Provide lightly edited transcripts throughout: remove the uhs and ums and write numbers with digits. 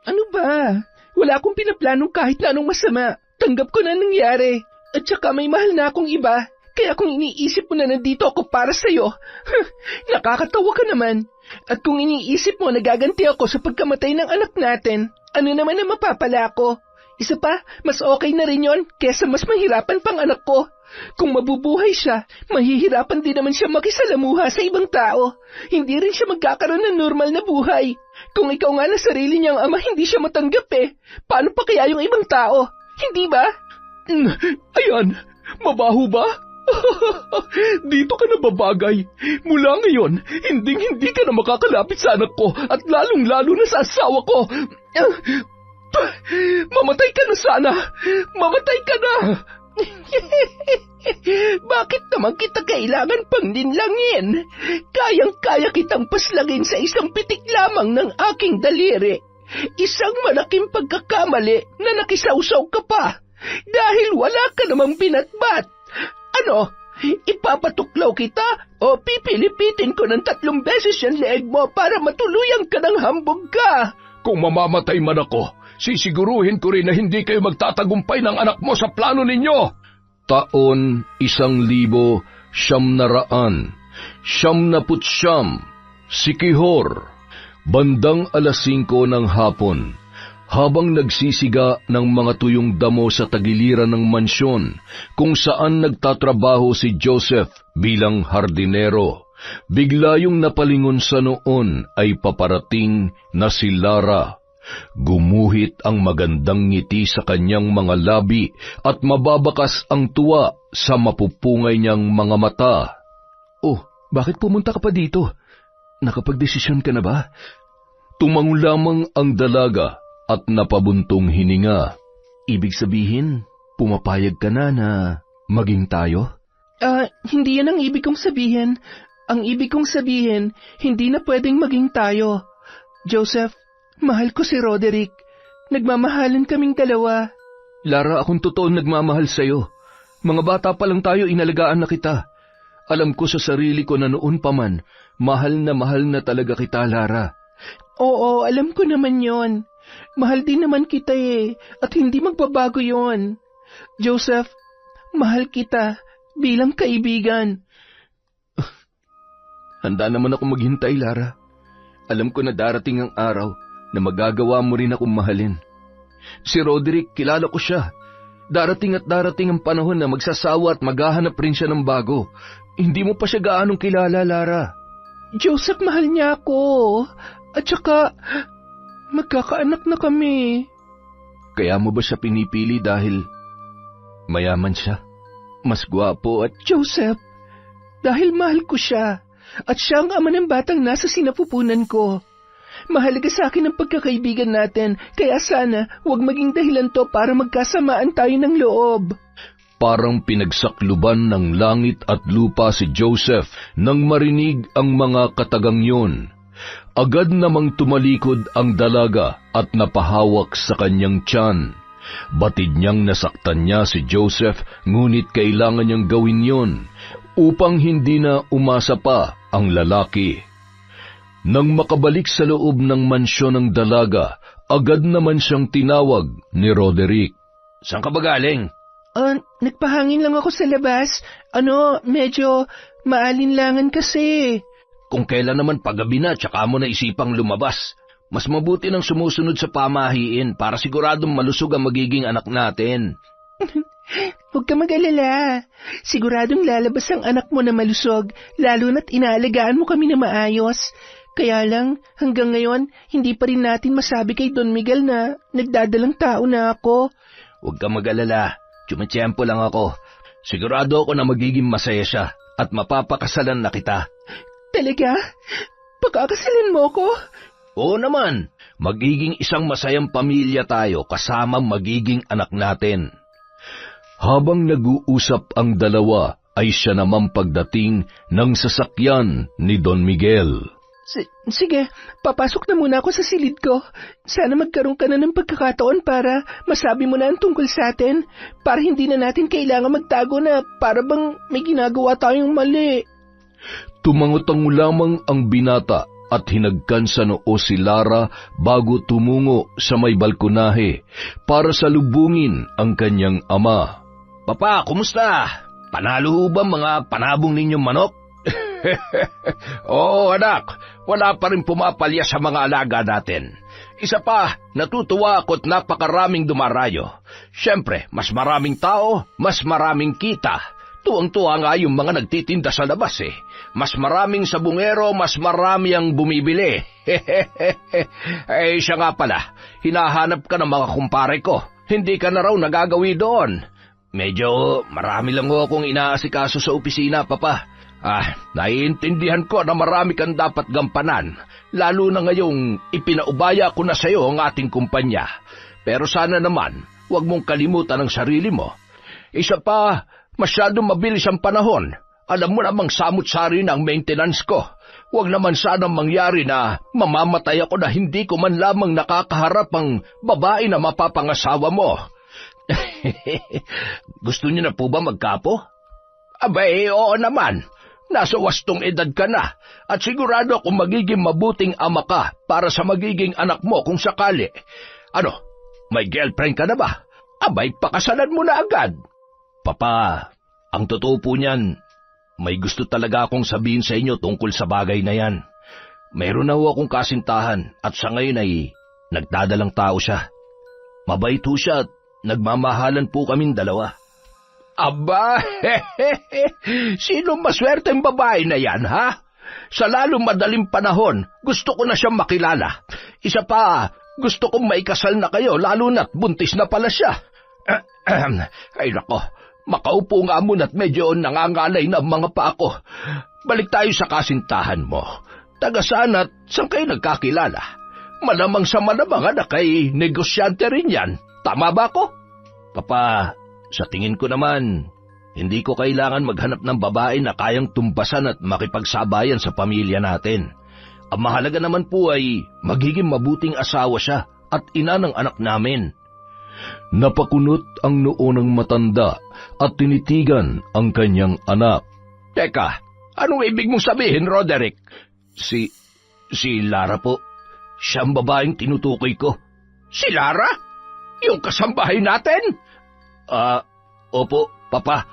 Ano ba? Wala akong pinaplanong kahit na anong masama. Tanggap ko na nangyari. At saka may mahal na akong iba. Kaya kung iniisip mo na nandito ako para sa'yo, nakakatawa ka naman. At kung iniisip mo nagaganti ako sa pagkamatay ng anak natin, ano naman ang mapapala ko? Isa pa, mas okay na rin yon kesa mas mahirapan pang anak ko. Kung mabubuhay siya, mahihirapan din naman siya makisalamuha sa ibang tao. Hindi rin siya magkakaroon ng normal na buhay. Kung ikaw nga na sarili niyang ama hindi siya matanggap paano pa kaya yung ibang tao? Hindi ba? Ayan, mabaho ba? Dito ka na babagay. Mula ngayon, hindi ka na makakalapit sa anak ko at lalong-lalo na sa asawa ko. Mamatay ka na sana. Mamatay ka na. Bakit naman kita kailangan pang dinlangin? Kayang-kaya kitang paslagin sa isang pitik lamang ng aking daliri. Isang malaking pagkakamali na nakisawsaw ka pa dahil wala ka namang binatbat. Ano? Ipapatuklaw kita o pipilipitin ko ng 3 beses yung leeg mo para matuluyan ka ng hambog ka? Kung mamamatay man ako, sisiguruhin ko rin na hindi kayo magtatagumpay ng anak mo sa plano ninyo. Taon 1900, 1999, Sikihor, bandang 5:00 ng hapon. Habang nagsisiga ng mga tuyong damo sa tagiliran ng mansyon kung saan nagtatrabaho si Joseph bilang hardinero, bigla yung napalingon sa noon ay paparating na si Lara. Gumuhit ang magandang ngiti sa kanyang mga labi at mababakas ang tuwa sa mapupungay niyang mga mata. Oh, bakit pumunta ka pa dito? Nakapagdesisyon ka na ba? Tumango lamang ang dalaga at napabuntong hininga. Ibig sabihin, pumapayag ka na maging tayo? Hindi yan ang ibig kong sabihin. Ang ibig kong sabihin, hindi na pwedeng maging tayo. Joseph, mahal ko si Roderick. Nagmamahalan kaming dalawa. Lara, akong totoong nagmamahal sa'yo. Mga bata pa lang tayo, inalagaan na kita. Alam ko sa sarili ko na noon pa man, mahal na talaga kita, Lara. Oo, alam ko naman yon. Mahal din naman kita at hindi magbabago yon. Joseph, mahal kita bilang kaibigan. Handa naman ako maghintay, Lara. Alam ko na darating ang araw na magagawa mo rin akong mahalin. Si Roderick, kilala ko siya. Darating ang panahon na magsasawa at maghahanap rin siya ng bago. Hindi mo pa siya gaanong kilala, Lara. Joseph, mahal niya ako. At saka, magkakaanak na kami. Kaya mo ba siya pinipili dahil mayaman siya? Mas gwapo at... Joseph, dahil mahal ko siya at siya ang ama ng batang nasa sinapupunan ko. Mahalaga sa akin ang pagkakaibigan natin, kaya sana huwag maging dahilan to para magkasamaan tayo ng loob. Parang pinagsakluban ng langit at lupa si Joseph nang marinig ang mga katagang yun. Agad namang tumalikod ang dalaga at napahawak sa kanyang tiyan. Batid niyang nasaktan niya si Joseph, ngunit kailangan niyang gawin yon upang hindi na umasa pa ang lalaki. Nang makabalik sa loob ng mansyon ng dalaga, agad naman siyang tinawag ni Roderick. "Saan ka ba galing?" Nagpahangin lang ako sa labas. Medyo maalinlangan kasi. Kung kailan naman paggabi na, tsaka mo na isipang lumabas. Mas mabuti nang sumusunod sa pamahiin para siguradong malusog ang magiging anak natin. Huwag ka mag-alala. Siguradong lalabas ang anak mo na malusog, lalo na't inaalagaan mo kami na maayos. Kaya lang, hanggang ngayon, hindi pa rin natin masabi kay Don Miguel na nagdadalang tao na ako. Huwag ka mag-alala. Tsumatsyempo lang ako. Sigurado ako na magiging masaya siya at mapapakasalan na kita. Talaga? Pakakasalan mo ko? Oo naman. Magiging isang masayang pamilya tayo kasama magiging anak natin. Habang nag-uusap ang dalawa, ay siya naman pagdating ng sasakyan ni Don Miguel. Sige, papasok na muna ako sa silid ko. Sana magkaroon ka na ng pagkakataon para masabi mo na ang tungkol sa atin, para hindi na natin kailangan magtago na para bang may ginagawa tayong mali. Tumango-tango lamang ang binata at hinagkan sa noo si Lara bago tumungo sa may balkonahe para salubungin ang kanyang ama. Papa, kumusta? Panalo ho ba mga panabong ninyong manok? Oo anak, wala pa rin pumapalya sa mga alaga natin. Isa pa, natutuwa ako't napakaraming dumarayo. Siyempre, mas maraming tao, mas maraming kita. Tuwang-tuwa nga yung mga nagtitinda sa labas eh. Mas maraming sabungero, mas marami ang bumibili. Siya nga pala, hinahanap ka ng mga kumpare ko. Hindi ka na raw nagagawi doon. Medyo marami lang ho akong inaasikaso sa opisina, Papa. Naiintindihan ko na marami kang dapat gampanan, lalo na ngayong ipinaubaya ko na sa'yo ang ating kumpanya. Pero sana naman, huwag mong kalimutan ang sarili mo. Isa pa, masyadong mabilis ang panahon. Alam mo namang samut-sari na ang maintenance ko. Huwag naman sanang mangyari na mamamatay ako na hindi ko man lamang nakakaharap ang babae na mapapangasawa mo. Gusto niyo na po ba magkapo? Abay, oo naman. Nasa wastong edad ka na at sigurado akong magiging mabuting ama ka para sa magiging anak mo kung sakali. Ano, may girlfriend ka na ba? Abay, pakasalan mo na agad. Papa, ang totoo po niyan, may gusto talaga akong sabihin sa inyo tungkol sa bagay na yan. Mayroon na ho akong kasintahan at sa ngayon ay nagdadalang tao siya. Mabait ho siya at nagmamahalan po kaming dalawa. Aba, sino maswerteng babae na yan, ha? Sa lalong madaling panahon, gusto ko na siyang makilala. Isa pa, gusto kong maikasal na kayo, lalo na't buntis na pala siya. Ay nako, makaupo nga muna at medyo nangangalay na ang mga paa ko. Balik tayo sa kasintahan mo. Taga saan at saan kayo nagkakilala? Malamang sa malamang anak ay negosyante rin yan. Tama ba ko? Papa, sa tingin ko naman, hindi ko kailangan maghanap ng babae na kayang tumbasan at makipagsabayan sa pamilya natin. Ang mahalaga naman po ay magiging mabuting asawa siya at ina ng anak namin. Napakunot ang noo ng matanda at tinitigan ang kanyang anak. Teka, anong ibig mong sabihin, Roderick? Si Lara po. Siya ang babaeng tinutukoy ko. Si Lara? Yung kasambahay natin? Opo, Papa.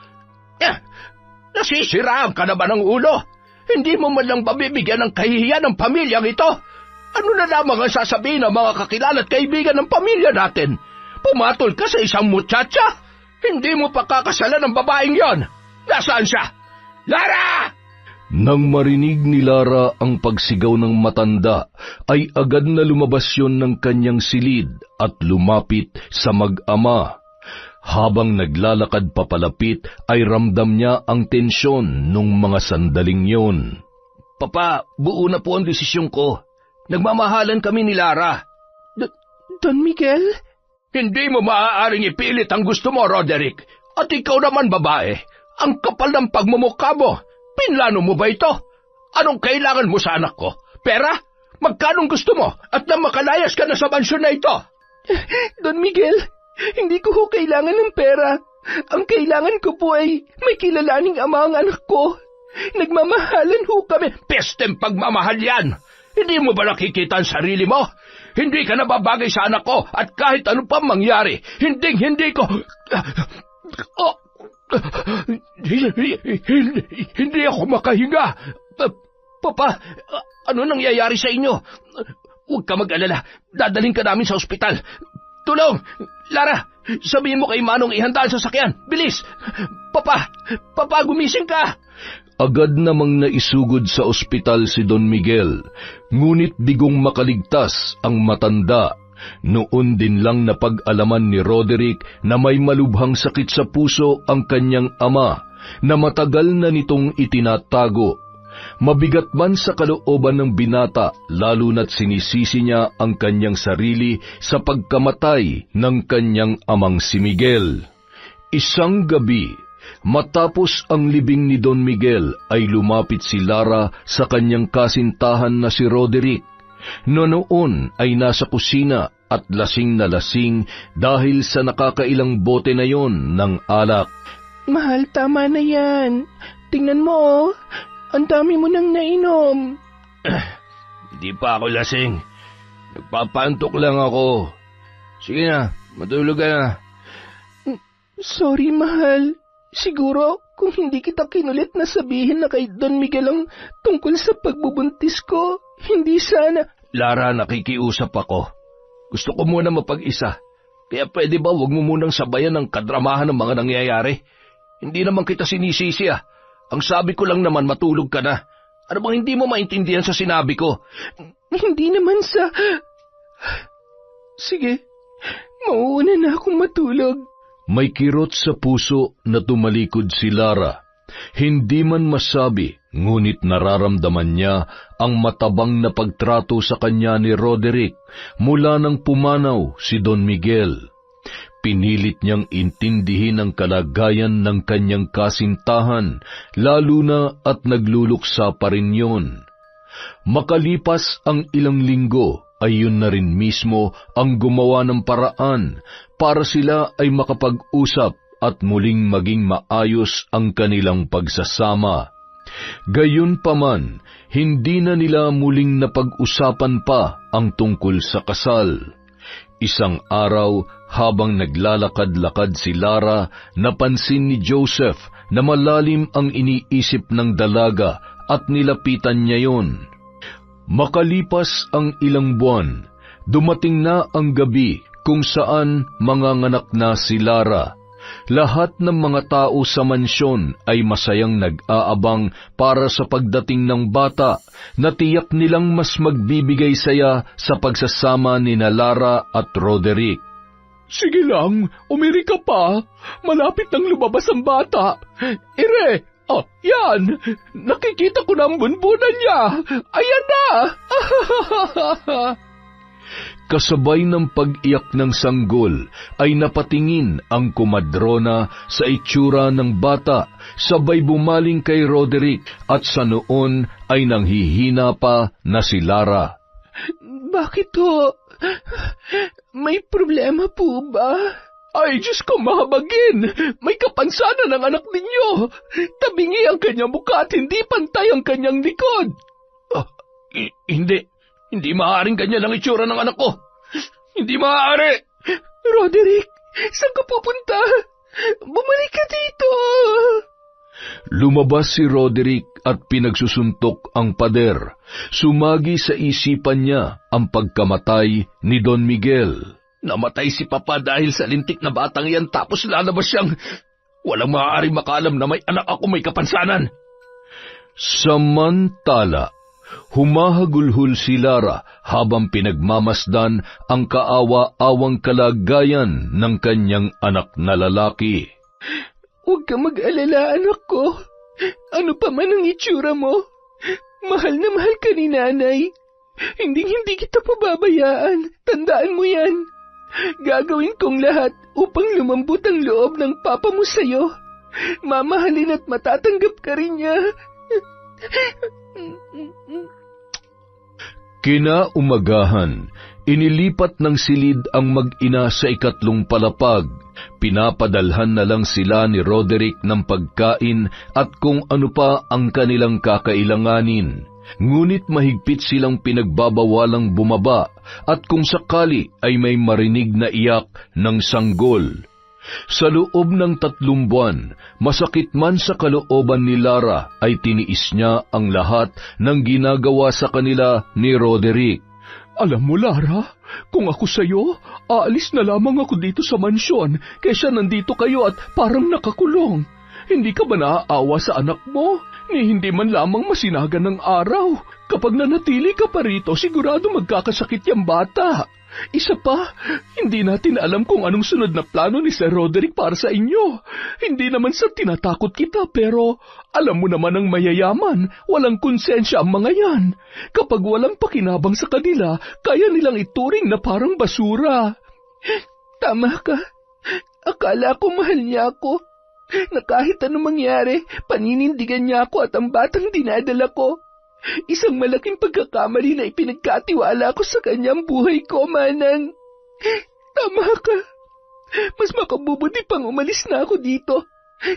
Nasisiraan ka na ba ng ulo? Hindi mo man lang babibigyan ng kahihiyan ng pamilyang ito? Ano na lamang ang sasabihin ng mga kakilala at kaibigan ng pamilya natin? Pumatol ka sa isang muchacha? Hindi mo pa kakasalan ng babaeng yon. Nasaan siya? Lara! Nang marinig ni Lara ang pagsigaw ng matanda, ay agad na lumabas yon ng kanyang silid at lumapit sa mag-ama. Habang naglalakad papalapit ay ramdam niya ang tensyon nung mga sandaling yon. Papa, buo na po ang desisyon ko. Nagmamahalan kami ni Lara. Don Miguel? Hindi mo maaaring ipilit ang gusto mo, Roderick. At ikaw naman, babae. Ang kapal ng pagmumukha mo. Pinlano mo ba ito? Anong kailangan mo sa anak ko? Pera? Magkanong gusto mo? At na makalayas ka na sa mansyon na ito? Don Miguel, hindi ko ho kailangan ng pera. Ang kailangan ko po ay may kilalaning ama ang anak ko. Nagmamahalan ho kami. Pesteng pagmamahal yan! Hindi mo ba nakikita ang sarili mo? Hindi ka nababagay sa anak ko at kahit ano pa mangyari, hindi ko... Hindi ako makahinga. Papa, ano nangyayari sa inyo? Huwag ka mag-alala. Dadaling ka namin sa ospital. Tulong! Lara, sabihin mo kay Manong ihanda ang sasakyan. Bilis! Papa, gumising ka! Agad namang naisugod sa ospital si Don Miguel, ngunit bigong makaligtas ang matanda. Noon din lang napag-alaman ni Roderick na may malubhang sakit sa puso ang kanyang ama na matagal na nitong itinatago. Mabigat man sa kalooban ng binata, lalo na't sinisisi niya ang kanyang sarili sa pagkamatay ng kanyang amang si Miguel. Isang gabi, matapos ang libing ni Don Miguel ay lumapit si Lara sa kanyang kasintahan na si Roderick. Noon ay nasa kusina at lasing na lasing dahil sa nakakailang bote na yon ng alak. Mahal, tama na yan. Tingnan mo, ang dami mo nang nainom. Hindi pa ako lasing. Nagpapantok lang ako. Sige na, matulog ka na. Sorry, mahal. Siguro, kung hindi kita kinulit na sabihin na kay Don Miguel ang tungkol sa pagbubuntis ko, hindi sana... Lara, nakikiusap ako. Gusto ko muna mapag-isa. Kaya pwede ba wag mo munang sabayan ng kadramahan ng mga nangyayari? Hindi naman kita sinisisi ah. Ang sabi ko lang naman matulog ka na. Ano bang hindi mo maintindihan sa sinabi ko? Hindi naman sa... Sige, mauuna na akong matulog. May kirot sa puso na tumalikod si Lara. Hindi man masabi, ngunit nararamdaman niya ang matabang na pagtrato sa kanya ni Roderick mula nang pumanaw si Don Miguel. Pinilit niyang intindihin ang kalagayan ng kanyang kasintahan, lalo na at nagluluksa pa rin yun. Makalipas ang ilang linggo, ay yun na rin mismo ang gumawa ng paraan para sila ay makapag-usap at muling maging maayos ang kanilang pagsasama. Gayunpaman, hindi na nila muling napag-usapan pa ang tungkol sa kasal. Isang araw, habang naglalakad-lakad si Lara, napansin ni Joseph na malalim ang iniisip ng dalaga at nilapitan niya yon. Makalipas ang ilang buwan, dumating na ang gabi kung saan manganganak na si Lara. Lahat ng mga tao sa mansyon ay masayang nag-aabang para sa pagdating ng bata na tiyak nilang mas magbibigay saya sa pagsasama ni Lara at Roderick. Sige lang, umiri ka pa. Malapit nang lumabas ang bata. Ire! Oh, yan! Nakikita ko na ang bunbunan niya! Ayan na! Kasabay ng pag-iyak ng sanggol ay napatingin ang kumadrona sa itsura ng bata, sabay bumaling kay Roderick at sa noon ay nanghihina pa na si Lara. Bakit ho? May problema po ba? Ay, Diyos ko, mahabagin! May kapansanan ang anak ninyo! Tabingi ang kanyang mukha at hindi pantay ang kanyang likod! Hindi. Hindi maaaring ganyan ang itsura ng anak ko! Hindi maaari! Roderick, saan ka pupunta? Bumalik ka dito! Lumabas si Roderick at pinagsusuntok ang pader. Sumagi sa isipan niya ang pagkamatay ni Don Miguel. Namatay si Papa dahil sa lintik na batang yan tapos lalabas siyang... Walang maaari makaalam na may anak ako may kapansanan. Samantala, humahagulhol si Lara habang pinagmamasdan ang kaawa-awang kalagayan ng kanyang anak na lalaki. Huwag ka mag-alala, anak ko. Ano pa man ang itsura mo, mahal na mahal ka ni nanay. Hindi kita pababayaan. Tandaan mo yan. Gagawin kong lahat upang lumambot ang loob ng papa mo sa'yo. Mamahalin at matatanggap ka rin niya. Kinaumagahan, inilipat ng silid ang mag-ina sa ikatlong palapag. Pinapadalhan na lang sila ni Roderick ng pagkain at kung ano pa ang kanilang kakailanganin. Ngunit mahigpit silang pinagbabawalang bumaba at kung sakali ay may marinig na iyak ng sanggol. Sa loob ng 3 buwan, masakit man sa kalooban ni Lara ay tiniis niya ang lahat ng ginagawa sa kanila ni Roderick. Alam mo, Lara, kung ako sa'yo, aalis na lamang ako dito sa mansyon kaysa nandito kayo at parang nakakulong. Hindi ka ba naaawa sa anak mo? Ni hindi man lamang masinagan ng araw. Kapag nanatili ka pa rito, sigurado magkakasakit yung bata. Isa pa, hindi natin alam kung anong sunod na plano ni Sir Roderick para sa inyo. Hindi naman sa tinatakot kita, pero alam mo naman ang mayayaman, walang konsensya ang mga yan. Kapag walang pakinabang sa kanila, kaya nilang ituring na parang basura. Tama ka. Akala ko mahal niya ako. Na kahit anong mangyari, paninindigan niya ako at ang batang dinadala ko. Isang malaking pagkakamali na ipinagkatiwala ko sa kanyang buhay ko, Manang. Tama ka. Mas makabubuti pang umalis na ako dito.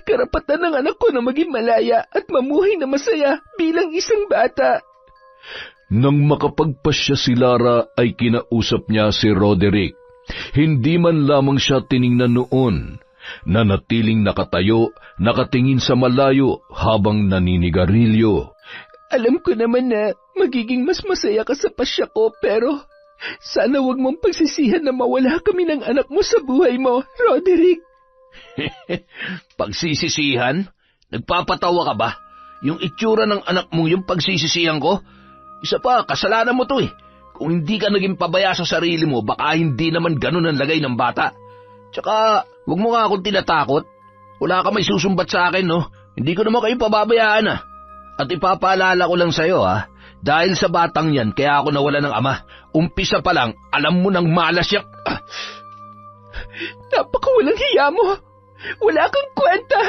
Karapatan ng anak ko na maging malaya at mamuhay na masaya bilang isang bata. Nang makapagpasya si Lara ay kinausap niya si Roderick. Hindi man lamang siya tiningnan noon. Nanatiling nakatayo, nakatingin sa malayo habang naninigarilyo. Alam ko naman na magiging mas masaya ka sa pasya ko, pero sana wag mong pagsisihan na mawala kami ng anak mo sa buhay mo, Roderick. Pagsisisihan? Nagpapatawa ka ba? Yung itsura ng anak mo yung pagsisisihan ko? Isa pa, kasalanan mo to eh. Kung hindi ka naging pabaya sa sarili mo, baka hindi naman ganun ang lagay ng bata. Tsaka, wag mo nga akong tinatakot. Wala ka may susumbat sa akin, no? Hindi ko naman kayo pababayaan, ah. At ipapaalala ko lang sa'yo, dahil sa batang yan, kaya ako nawala ng ama. Umpisa pa lang, alam mo nang malas yak. Napakawalang hiya mo. Wala kang kwenta.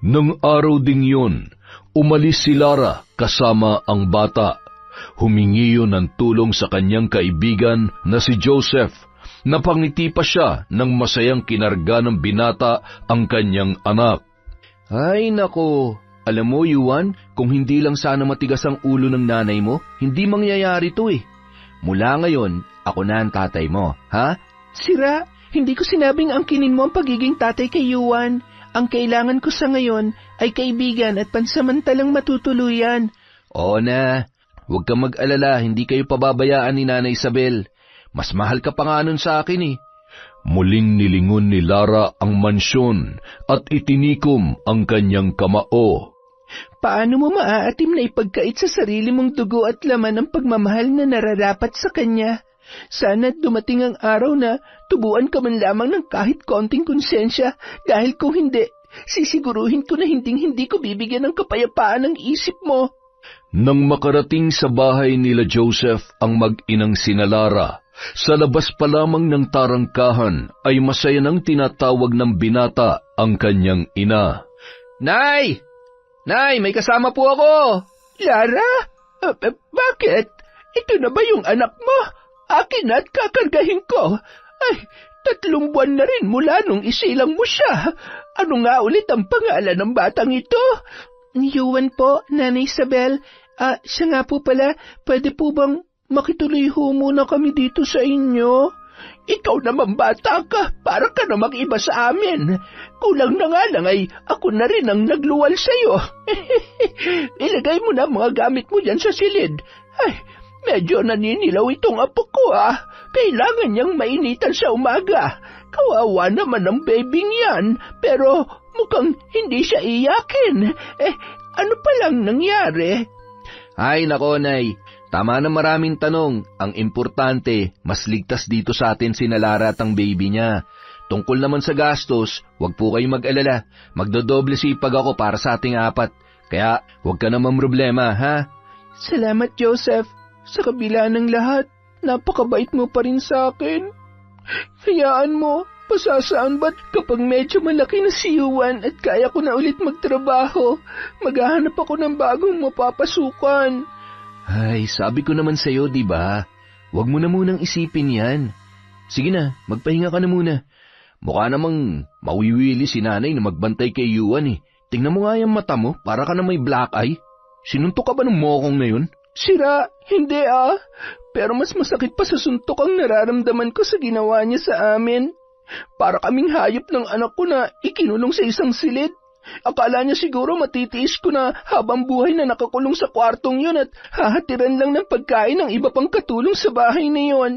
Nang araw ding yun, umalis si Lara kasama ang bata. Humingi yun ng tulong sa kanyang kaibigan na si Joseph. Napangiti pa siya nang masayang kinarga ng binata ang kanyang anak. Ay nako, alam mo Yuan, kung hindi lang sana matigas ang ulo ng nanay mo, hindi mangyayari to eh. Mula ngayon, ako na ang tatay mo, ha? Sira, hindi ko sinabing angkinin mo ang pagiging tatay kay Yuan. Ang kailangan ko sa ngayon ay kaibigan at pansamantalang matutuluyan. Oo na, huwag kang mag-alala, hindi kayo pababayaan ni Nanay Isabel. Mas mahal ka pa nga nun sa akin eh. Muling nilingon ni Lara ang mansyon at itinikom ang kanyang kamao. Paano mo maaatim na ipagkait sa sarili mong dugo at laman ang pagmamahal na nararapat sa kanya? Sana dumating ang araw na tubuan ka man lamang ng kahit konting konsensya, dahil kung hindi, sisiguruhin ko na hindi ko bibigyan ng kapayapaan ang isip mo. Nang makarating sa bahay nila Joseph ang mag-inang sina Lara, sa labas pa lamang ng tarangkahan ay masaya nang tinatawag ng binata ang kanyang ina. Nay! Nay, may kasama po ako! Lara? Bakit? Ito na ba yung anak mo? Akin at kakargahin ko. Ay, 3 buwan na rin mula nung isilang mo siya. Ano nga ulit ang pangalan ng batang ito? Yuan po, Nanay Isabel. Siya nga po pala, pwede po bang makituloy ho muna kami dito sa inyo? Ikaw naman bata ka, para ka namang iba sa amin. Kulang na nga lang ay ako na rin ang nagluwal sa'yo. Ilagay mo na mga gamit mo dyan sa silid. Ay, medyo naninilaw itong apo ko Kailangan niyang mainitan sa umaga. Kawawa naman ang babing yan, pero mukhang hindi siya iyakin. Ano pa lang nangyari? Ay nako, Nay. Tama na maraming tanong. Ang importante, mas ligtas dito sa atin si Lara at ang baby niya. Tungkol naman sa gastos, wag po kayong mag-alala. Magdodoble sipag ako para sa ating 4. Kaya wag ka naman problema, ha? Salamat, Joseph. Sa kabila ng lahat, napakabait mo pa rin sa akin. Hayaan mo, pasasaan ba't kapag medyo malaki na si Yuan at kaya ko na ulit magtrabaho, maghahanap ako ng bagong mapapasukan. Ay, sabi ko naman sa'yo, diba? Huwag mo na munang isipin yan. Sige na, magpahinga ka na muna. Mukha namang mawiwili si nanay na magbantay kay Yuan eh. Tingnan mo nga yung mata mo, para ka na may black eye. Sinuntok ka ba ng mokong na yun? Sira, hindi Pero mas masakit pa sa suntok ang nararamdaman ko sa ginawa niya sa amin. Para kaming hayop ng anak ko na ikinulong sa isang silid. Akala niya siguro matitiis ko na habang buhay na nakakulong sa kwartong yun at hahatiran lang ng pagkain ng iba pang katulong sa bahay na yun.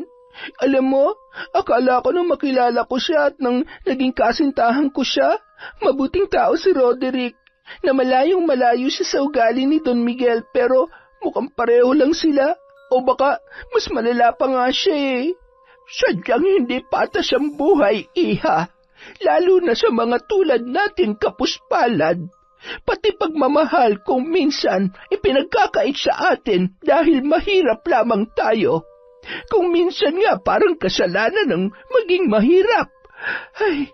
Alam mo, akala ko nang makilala ko siya at nang naging kasintahan ko siya, mabuting tao si Roderick, na malayong malayo siya sa ugali ni Don Miguel, pero mukhang pareho lang sila, o baka mas malala pa nga siya eh. Sadyang hindi patas ang buhay, iha. Lalo na sa mga tulad natin kapuspalad. Pati pagmamahal kung minsan ipinagkakait sa atin dahil mahirap lamang tayo. Kung minsan nga parang kasalanan ng maging mahirap. Ay,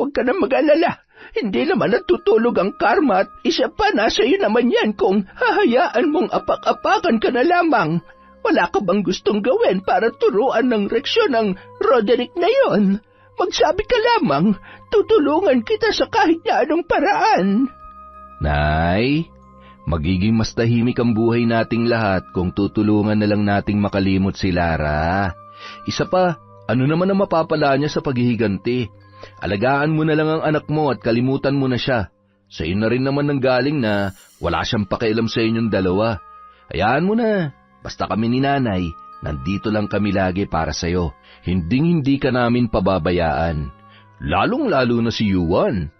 huwag ka na mag-alala. Hindi naman natutulog ang karma at isa pa nasa iyo naman yan kung hahayaan mong apak-apakan ka na lamang. Wala ka bang gustong gawin para turuan ng reaksyon ng Roderick na yon? Magsabi ka lamang, tutulungan kita sa kahit na anong paraan. Nay, Magiging mas tahimik ang buhay nating lahat kung tutulungan na lang nating makalimot si Lara. Isa pa, ano naman ang mapapala niya sa paghihiganti? Alagaan mo na lang ang anak mo at kalimutan mo na siya. Sa iyo na rin naman nanggaling na wala siyang pakialam sa inyong dalawa. Hayaan mo na, basta kami ni nanay, nandito lang kami lagi para sa iyo. Hinding-hindi ka namin pababayaan. Lalong-lalo na si Yuan.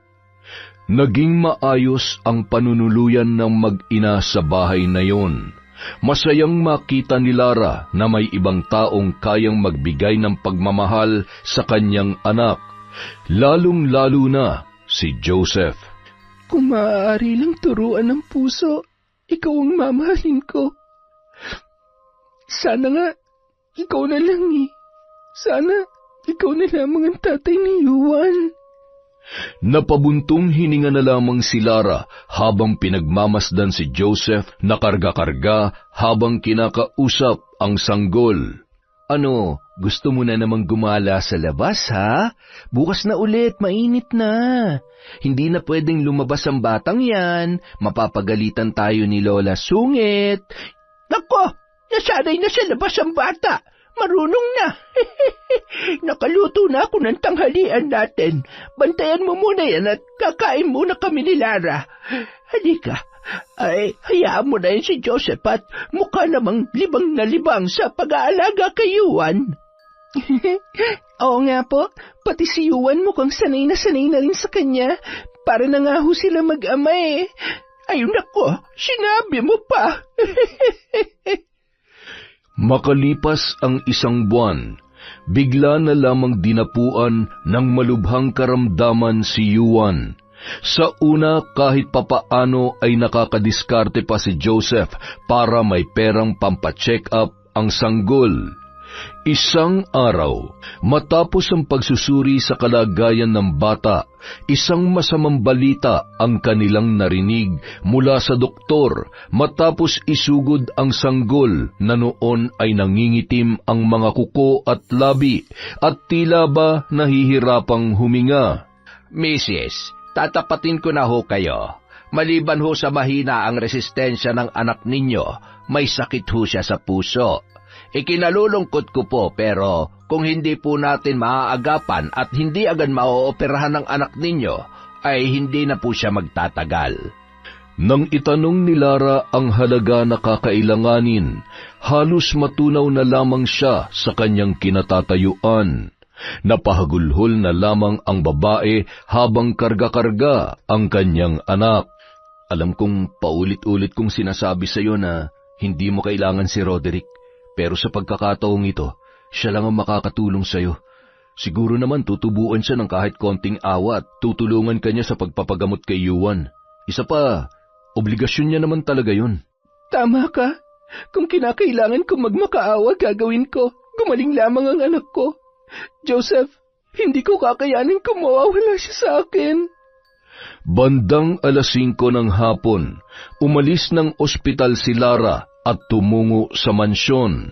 Naging maayos ang panunuluyan ng mag-ina sa bahay na yon. Masayang makita ni Lara na may ibang taong kayang magbigay ng pagmamahal sa kanyang anak, lalong-lalo na si Joseph. Kung maaari lang turuan ng puso, ikaw ang mamahalin ko. Sana nga, ikaw na lang eh. Sana, ikaw na lamang ang tatay ni Yuan. Napabuntong hininga na lamang si Lara habang pinagmamasdan si Joseph na karga-karga habang kinakausap ang sanggol. Ano, gusto mo na namang gumala sa labas, ha? Bukas na ulit, mainit na. Hindi na pwedeng lumabas ang batang yan. Mapapagalitan tayo ni Lola Sungit. Nako, nasanay na sa labas ang bata. Marunong na. Nakaluto na ako ng tanghalian natin. Bantayan mo muna yan at kakain muna kami ni Lara. Halika. Ay, hayaan mo na yan si Joseph at mukha namang libang na libang sa pag-aalaga kay Yuan. Oo nga po, pati si Yuan mukhang sanay na rin sa kanya. Para na nga ho sila mag-ama eh. Ay nako, sinabi mo pa. Makalipas ang 1 buwan, bigla na lamang dinapuan ng malubhang karamdaman si Yuan. Sa una, kahit papaano ay nakakadiskarte pa si Joseph para may perang pampacheck up ang sanggol. Isang araw, matapos ang pagsusuri sa kalagayan ng bata, isang masamang balita ang kanilang narinig mula sa doktor matapos isugod ang sanggol na noon ay nangingitim ang mga kuko at labi at tila ba nahihirapang huminga. Mrs., tatapatin ko na ho kayo. Maliban ho sa mahina ang resistensya ng anak ninyo, may sakit ho siya sa puso. Ikinalulungkot ko po pero kung hindi po natin maaagapan at hindi agad maooperahan ng anak ninyo, ay hindi na po siya magtatagal. Nang itanong ni Lara ang halaga na kakailanganin, halos matunaw na lamang siya sa kanyang kinatatayuan. Napahagulhol na lamang ang babae habang karga-karga ang kanyang anak. Alam kong paulit-ulit kong sinasabi sa iyo na hindi mo kailangan si Roderick. Pero sa pagkakataong ito, siya lang ang makakatulong sa iyo. Siguro naman tutubuan siya ng kahit konting awa at tutulungan ka niya sa pagpapagamot kay Yuan. Isa pa, obligasyon niya naman talaga yun. Tama ka. Kung kinakailangan ko magmakaawa, gagawin ko. Gumaling lamang ang anak ko. Joseph, hindi ko kakayanin kung mawawala siya sa akin. Bandang 5:00 ng hapon, umalis ng ospital si Lara at tumungo sa mansyon.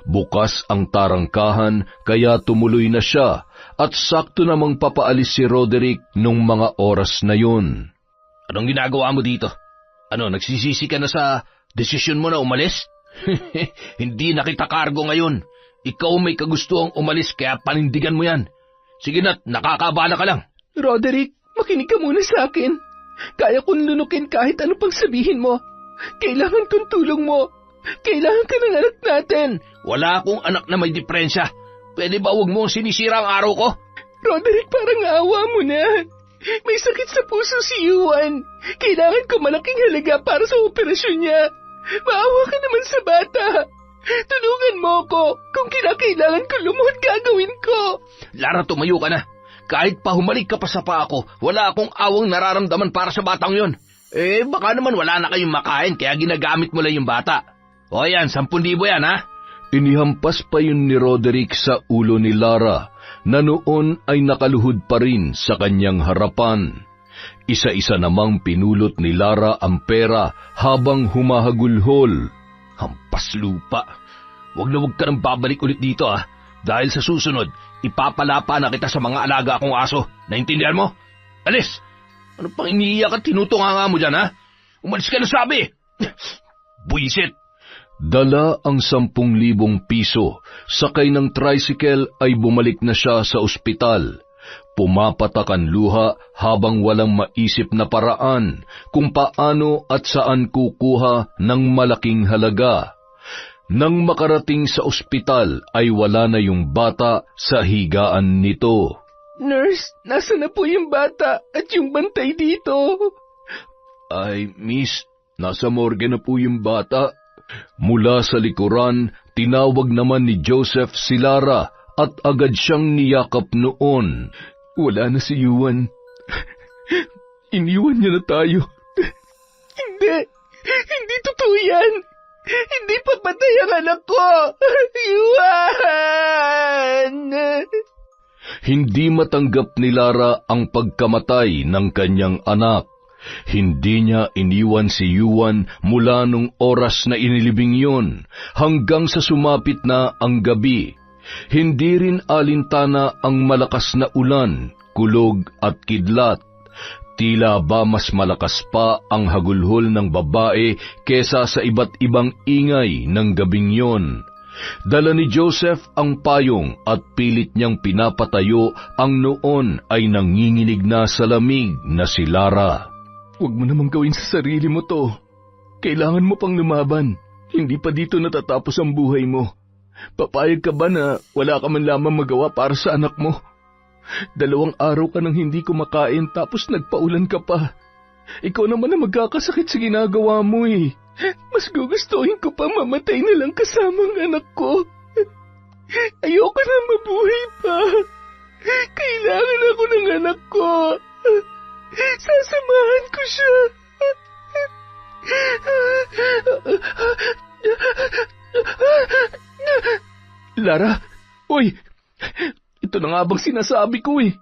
Bukas ang tarangkahan kaya tumuloy na siya at sakto namang papaalis si Roderick nung mga oras na yun. Anong ginagawa mo dito? Ano, nagsisisi ka na sa desisyon mo na umalis? Hindi na kita kargo ngayon. Ikaw may kagustuhang umalis kaya panindigan mo yan. Sige na't, nakakabala ka lang. Roderick, makinig ka muna sa akin. Kaya kong lunukin kahit ano pang sabihin mo. Kailangan kong tulong mo. Kailangan ka ng anak natin. Wala akong anak na may diferensya. Pwede ba huwag mo sinisira ang araw ko? Roderick, parang awa mo na. May sakit sa puso si Yuan. Kailangan ko malaking halaga para sa operasyon niya. Maawa ka naman sa bata. Tulungan mo ako. Kung kinakailangan ko lumuhod, gagawin ko. Lara, tumayo ka na. Kahit pa humalik ka pa sa paa ko, wala akong awang nararamdaman para sa batang yon. Baka naman wala na kayong makain kaya ginagamit mo lang yung bata. O yan, 10,000 yan ha? Inihampas pa yun ni Roderick sa ulo ni Lara na noon ay nakaluhod pa rin sa kanyang harapan. Isa-isa namang pinulot ni Lara ang pera habang humahagulhol. Hampas lupa. Huwag na huwag ka nang babalik ulit dito ha. Dahil sa susunod, ipapalapa na kita sa mga alaga akong aso. Naintindihan mo? Alis! Ano pang iniiyak at tinutunganga mo dyan ha? Umalis ka na sabi! Buisit! Dala ang 10,000 piso, sakay ng tricycle ay bumalik na siya sa ospital. Pumapatak ang luha habang walang maisip na paraan kung paano at saan kukuha ng malaking halaga. Nang makarating sa ospital ay wala na yung bata sa higaan nito. Nurse, nasa na po yung bata at yung bantay dito? Ay, miss, nasa morgue na po yung bata. Mula sa likuran, tinawag naman ni Joseph si Lara at agad siyang niyakap noon. Wala na si Yuan. Iniwan niya na tayo. Hindi totoo yan. Hindi papatay ang anak ko. Yuan! Hindi matanggap ni Lara ang pagkamatay ng kanyang anak. Hindi niya iniwan si Yuan mula nung oras na inilibing yon hanggang sa sumapit na ang gabi. Hindi rin alintana ang malakas na ulan, kulog at kidlat. Tila ba mas malakas pa ang hagulhol ng babae kesa sa iba't ibang ingay ng gabing yon. Dala ni Joseph ang payong at pilit niyang pinapatayo ang noon ay nanginginig na sa lamig na si Lara. Huwag mo namang gawin sa sarili mo to. Kailangan mo pang lumaban. Hindi pa dito natatapos ang buhay mo. Papayag ka ba na wala ka man lamang magawa para sa anak mo? 2 araw ka nang hindi kumakain tapos nagpaulan ka pa. Ikaw naman na magkakasakit sa ginagawa mo eh. Mas gugustuhin ko pa mamatay na lang kasama ang anak ko. Ayoko na mabuhay pa. Kailangan ako ng anak ko. Sasamahan ko siya. Lara, oy, ito na nga bang sinasabi ko eh.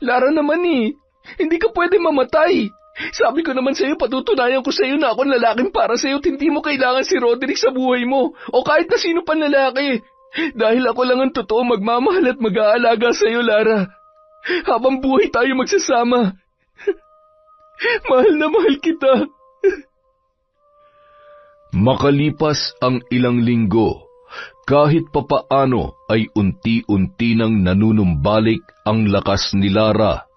Lara naman eh, hindi ka pwede mamatay. Sabi ko naman sa'yo, patutunayan ko sa'yo na ako lalaking para sa'yo at hindi mo kailangan si Roderick sa buhay mo o kahit na sino pang lalaki. Dahil ako lang ang totoo magmamahal at mag-aalaga sa'yo, Lara. Habang buhay tayo magsasama. Mahal na mahal kita. Makalipas ang ilang linggo, kahit papaano ay unti-unti nang nanunumbalik ang lakas ni Lara.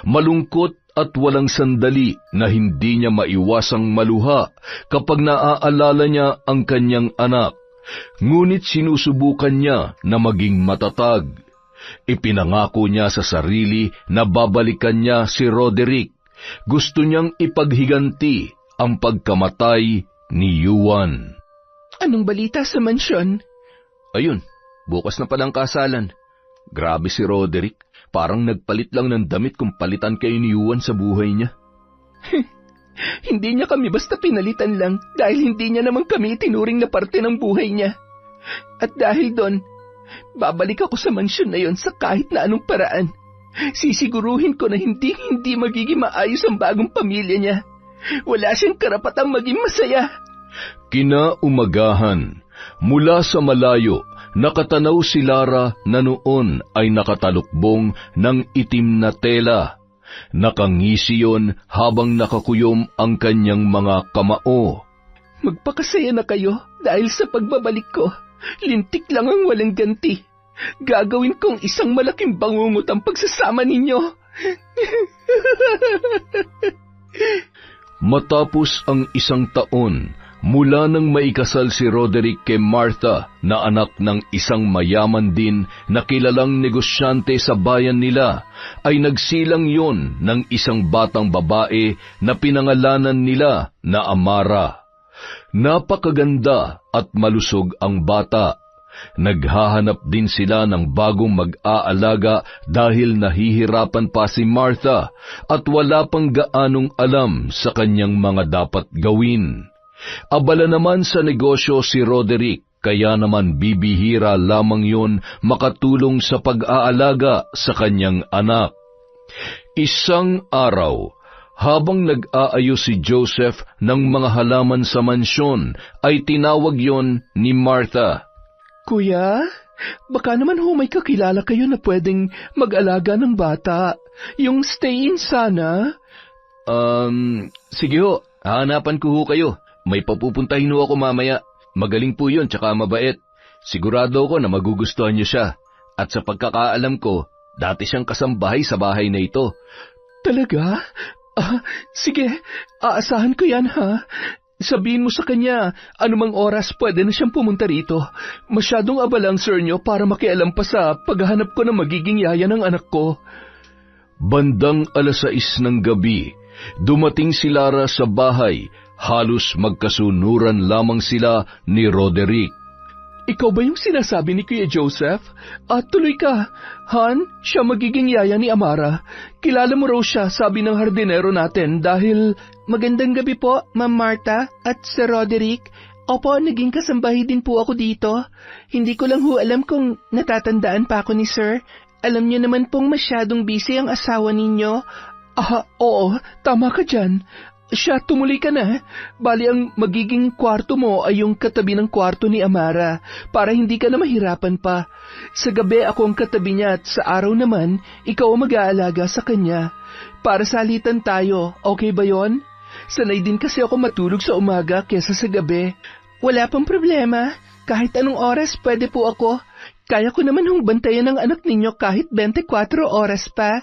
Malungkot at walang sandali na hindi niya maiwasang maluha kapag naaalala niya ang kanyang anak. Ngunit sinusubukan niya na maging matatag. Ipinangako niya sa sarili na babalikan niya si Roderick. Gusto niyang ipaghiganti ang pagkamatay ni Yuan. Anong balita sa mansyon? Ayun, bukas na palang kasalan. Grabe si Roderick, parang nagpalit lang ng damit kung palitan kayo ni Yuan sa buhay niya. Hindi niya kami basta pinalitan lang dahil hindi niya naman kami tinuring na parte ng buhay niya. At dahil doon, babalik ako sa mansyon na yon sa kahit na anong paraan. Sisiguruhin ko na hindi magiging maayos ang bagong pamilya niya. Wala siyang karapatang maging masaya. Kinaumagahan, mula sa malayo, nakatanaw si Lara na noon ay nakatalukbong ng itim na tela. Nakangisi yon habang nakakuyom ang kanyang mga kamao. Magpakasaya na kayo dahil sa pagbabalik ko. Lintik lang ang walang ganti. Gagawin kong isang malaking bangungot ang pagsasama ninyo. Matapos ang 1 taon, mula nang maikasal si Roderick kay Martha na anak ng isang mayaman din na kilalang negosyante sa bayan nila, ay nagsilang yon ng isang batang babae na pinangalanan nila na Amara. Napakaganda at malusog ang bata. Naghahanap din sila ng bagong mag-aalaga dahil nahihirapan pa si Martha at wala pang gaanong alam sa kanyang mga dapat gawin. Abala naman sa negosyo si Roderick, kaya naman bibihira lamang yon makatulong sa pag-aalaga sa kanyang anak. Isang araw, habang nag-aayos si Joseph ng mga halaman sa mansyon, ay tinawag yon ni Martha. Kuya, baka naman may kakilala kayo na pwedeng mag-alaga ng bata. Yung stay-in sana. Sige ho, Hahanapan ko ho kayo. May papupuntahin ho ako mamaya. Magaling po yun, tsaka mabait. Sigurado ako na magugustuhan niyo siya. At sa pagkakaalam ko, dati siyang kasambahay sa bahay na ito. Talaga? Sige, aasahan ko yan ha. Sabihin mo sa kanya, anumang oras pwede na siyang pumunta rito. Masyadong abalang sir nyo para makialam pa sa paghahanap ko ng magiging yaya ng anak ko. Bandang 6:00 ng gabi, dumating si Lara sa bahay. Halos magkasunuran lamang sila ni Roderick. Ikaw ba yung sinasabi ni Kuya Joseph? Tuloy ka. Han, siya magiging yaya ni Amara. Kilala mo raw siya, sabi ng hardinero natin dahil... Magandang gabi po, Ma'am Martha at Sir Roderick. Opo, naging kasambahay din po ako dito. Hindi ko lang ho alam kung natatandaan pa ako ni Sir. Alam niyo naman pong masyadong busy ang asawa ninyo. Oo, tama ka dyan. Siya, tumuloy ka na. Bali ang magiging kwarto mo ay yung katabi ng kwarto ni Amara para hindi ka na mahirapan pa. Sa gabi ako ang katabi niya at sa araw naman, ikaw ang mag-aalaga sa kanya. Para salitan tayo, okay ba yon? Sanay din kasi ako matulog sa umaga kesa sa gabi. Wala pang problema. Kahit anong oras pwede po ako. Kaya ko naman hong bantayan ng anak ninyo kahit 24 oras pa.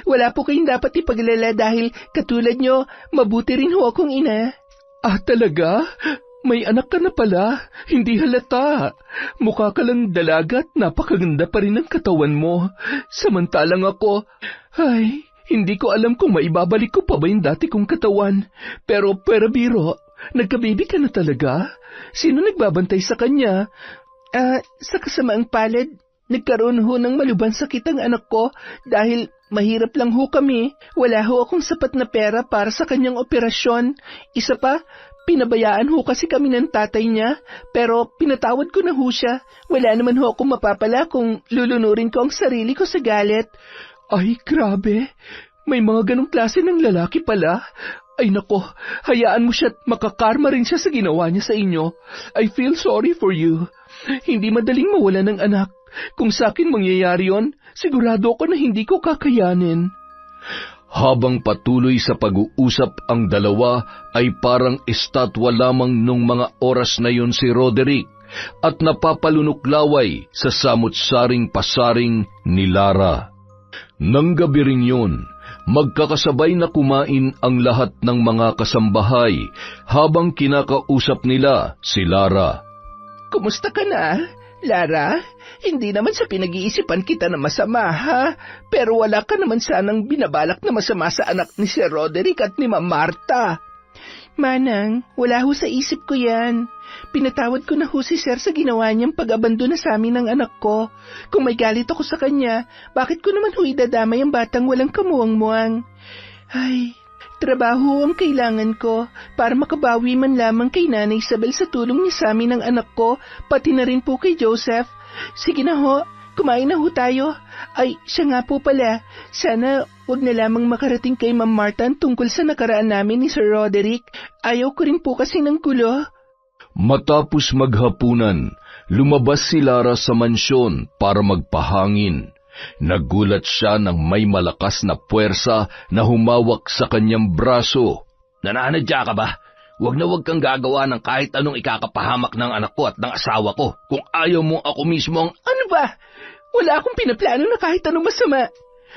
Wala po kayong dapat ipaglala dahil katulad nyo, mabuti rin ho akong ina. Talaga? May anak ka na pala. Hindi halata. Mukha ka lang dalaga at napakaganda pa rin ang katawan mo. Samantalang ako, hindi ko alam kung maibabalik ko pa ba yung dati kong katawan. Pero biro, nagkababy ka na talaga? Sino nagbabantay sa kanya? Sa kasamaang palad, nagkaroon ho ng malubhang sakit ang anak ko dahil mahirap lang ho kami. Wala ho akong sapat na pera para sa kanyang operasyon. Isa pa, pinabayaan ho kasi kami ng tatay niya, pero pinatawad ko na ho siya. Wala naman ho akong mapapala kung lulunurin ko ang sarili ko sa galit. Ay, grabe. May mga ganong klase ng lalaki pala. Ay nako, hayaan mo siya at makakarma rin siya sa ginawa niya sa inyo. I feel sorry for you. Hindi madaling mawala ng anak. Kung sa akin mangyayari yon, sigurado ako na hindi ko kakayanin. Habang patuloy sa pag-uusap ang dalawa, ay parang estatwa lamang nung mga oras na yon si Roderick at napapalunuklaway sa samut-saring pasaring ni Lara. Nang gabi rin yun, magkakasabay na kumain ang lahat ng mga kasambahay habang kinakausap nila si Lara. Kumusta ka na, Lara? Hindi naman sa pinag-iisipan kita na masama, ha? Pero wala ka naman sanang binabalak na masama sa anak ni Sir Roderick at ni Ma'am Martha. Manang, wala ho sa isip ko yan. Pinatawad ko na ho si Sir sa ginawa niyang pag-abandona sa amin ng anak ko. Kung may galit ako sa kanya, bakit ko naman ho idadamay ang batang walang kamuwang-muwang? Ay, trabaho ang kailangan ko para makabawi man lamang kay Nanay Isabel sa tulong niya sa amin ng anak ko, pati na rin po kay Joseph. Sige na ho, kumain na ho tayo. Ay, siya nga po pala. Sana wag na lamang makarating kay Ma'am Martha tungkol sa nakaraan namin ni Sir Roderick. Ayaw ko rin po kasi ng gulo. Matapos maghapunan, lumabas si Lara sa mansyon para magpahangin. Nagulat siya nang may malakas na puwersa na humawak sa kanyang braso. Nananadya ka ba? Huwag na huwag kang gagawa ng kahit anong ikakapahamak ng anak ko at ng asawa ko kung ayaw mong ako mismo ang... Ano ba? Wala akong pinaplano na kahit anong masama.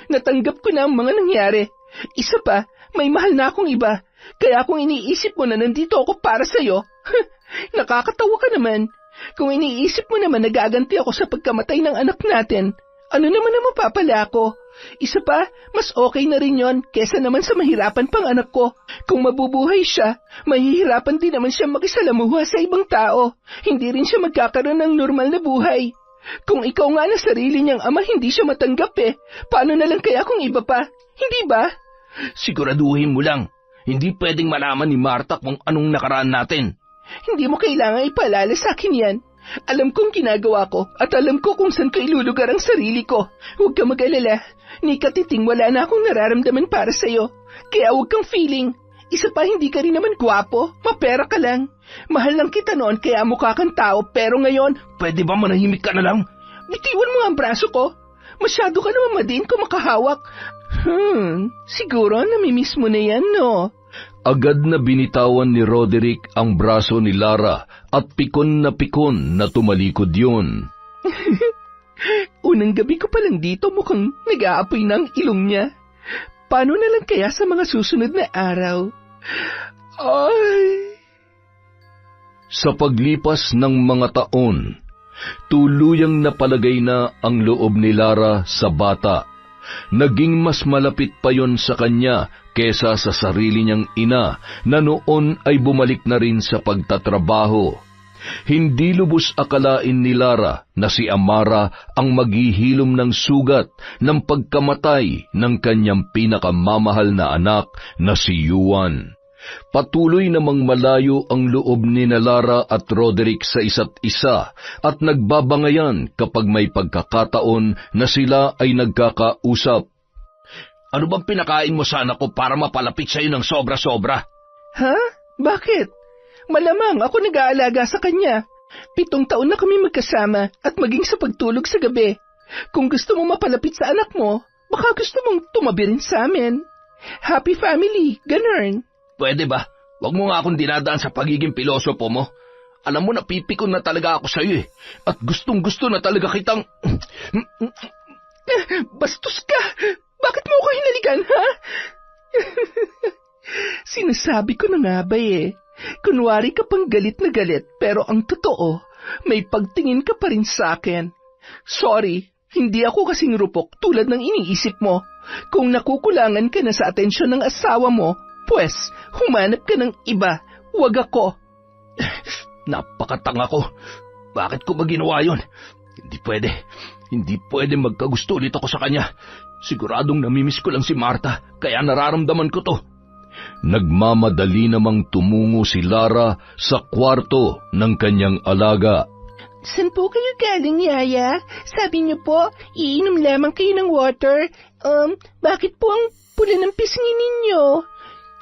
Natanggap ko na ang mga nangyari. Isa pa, may mahal na akong iba. Kaya kung iniisip mo na nandito ako para sa'yo, nakakatawa ka naman. Kung iniisip mo naman nagaganti ako sa pagkamatay ng anak natin, ano naman ang mapapala ko? Isa pa, mas okay na rin yon kesa naman sa mahirapan pang anak ko. Kung mabubuhay siya, mahihirapan din naman siya makisalamuha sa ibang tao. Hindi rin siya magkakaroon ng normal na buhay. Kung ikaw nga na sarili niyang ama hindi siya matanggap paano na lang kaya kung iba pa? Hindi ba? Siguraduhin mo lang. Hindi pwedeng malaman ni Martha kung anong nakaraan natin. Hindi mo kailangan ipaalala sa akin yan. Alam kong ginagawa ko at alam ko kung saan ko ilulugar ang sarili ko. Huwag ka mag-alala. Ni katiting wala na akong nararamdaman para sa'yo. Kaya huwag kang feeling. Isa pa hindi ka rin naman gwapo. Mapera ka lang. Mahal lang kita noon kaya mukha kang tao pero ngayon... Pwede ba manahimik ka na lang? Bitiwan mo ang braso ko. Masyado ka naman madiin ko makahawak. Siguro namimiss mo na yan, no? Agad na binitawan ni Roderick ang braso ni Lara at pikon na tumalikod yun. Unang gabi ko pa lang dito, mukhang nag-aapoy na ang ilong niya. Paano na lang kaya sa mga susunod na araw? Ay! Sa paglipas ng mga taon, tuluyang napalagay na ang loob ni Lara sa bata. Naging mas malapit pa yon sa kanya kesa sa sarili niyang ina na noon ay bumalik na rin sa pagtatrabaho. Hindi lubos akalain ni Lara na si Amara ang maghihilom ng sugat ng pagkamatay ng kanyang pinakamamahal na anak na si Yuan. Patuloy namang malayo ang loob ni Lara at Roderick sa isa't isa at nagbabangayan kapag may pagkakataon na sila ay nagkakausap. Ano bang pinakain mo sa anak ko para mapalapit sa iyo ng sobra-sobra? Ha? Bakit? Malamang ako nag-aalaga sa kanya. 7 taon na kami magkasama at maging sa pagtulog sa gabi. Kung gusto mo mapalapit sa anak mo, baka gusto mong tumabi rin sa amin. Happy family, ganun. Pwede ba? Huwag mo nga akong dinadaan sa pagiging pilosopo mo. Alam mo, napipikon na talaga ako sa iyo eh. At gustong-gusto na talaga kitang... Bastos ka! Bakit mo ako hinalikan, ha? Sinasabi ko na nga ba eh. Kunwari ka pang galit na galit, pero ang totoo, may pagtingin ka pa rin sa akin. Sorry, hindi ako kasing rupok tulad ng iniisip mo. Kung nakukulangan ka na sa atensyon ng asawa mo, pues, humanap ka ng iba, wag ako. Napakatanga ko. Bakit ko ba ginawa yun? Hindi pwede magkagusto ulit ako sa kanya. Siguradong namimiss ko lang si Martha, kaya nararamdaman ko to. Nagmamadali namang tumungo si Lara sa kwarto ng kanyang alaga. Saan po kayo galing, Yaya? Sabi niyo po, iinom lamang kayo ng water. Bakit po ang pula ng pisngi ninyo?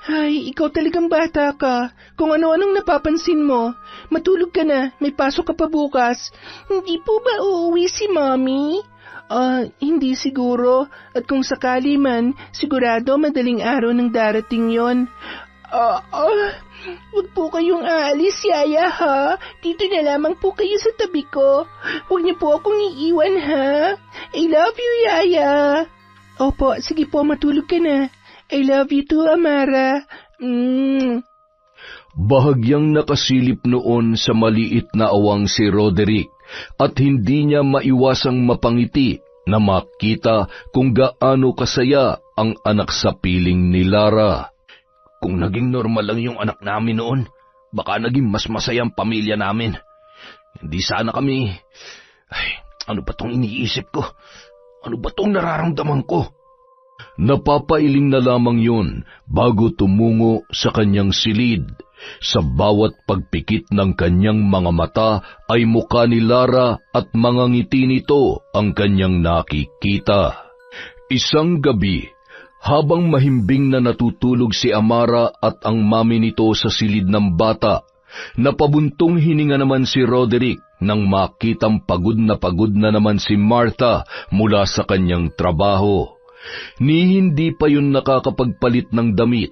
Ay, ikaw talagang bata ka. Kung ano-anong napapansin mo. Matulog ka na, may pasok ka pa bukas. Hindi po ba uuwi si Mommy? Hindi siguro. At kung sakali man, sigurado madaling araw nang darating yon. Huwag po kayong aalis, Yaya, ha? Dito na lamang po kayo sa tabi ko. Huwag niyo po akong iiwan, ha? I love you, Yaya. Opo, sige po, matulog ka na. I love you too, Amara. Bahagyang nakasilip noon sa maliit na awang si Roderick at hindi niya maiwasang mapangiti na makita kung gaano kasaya ang anak sa piling ni Lara. Kung naging normal lang yung anak namin noon, baka naging mas masayang pamilya namin. Hindi sana kami... ano ba tong iniisip ko? Ano ba tong nararamdaman ko? Napapailing na lamang yun bago tumungo sa kanyang silid. Sa bawat pagpikit ng kanyang mga mata ay mukha ni Lara at mga ngiti nito ang kanyang nakikita. Isang gabi, habang mahimbing na natutulog si Amara at ang mami nito sa silid ng bata, napabuntong hininga naman si Roderick nang makitang pagod na naman si Martha mula sa kanyang trabaho. Ni hindi pa yun nakakapagpalit ng damit,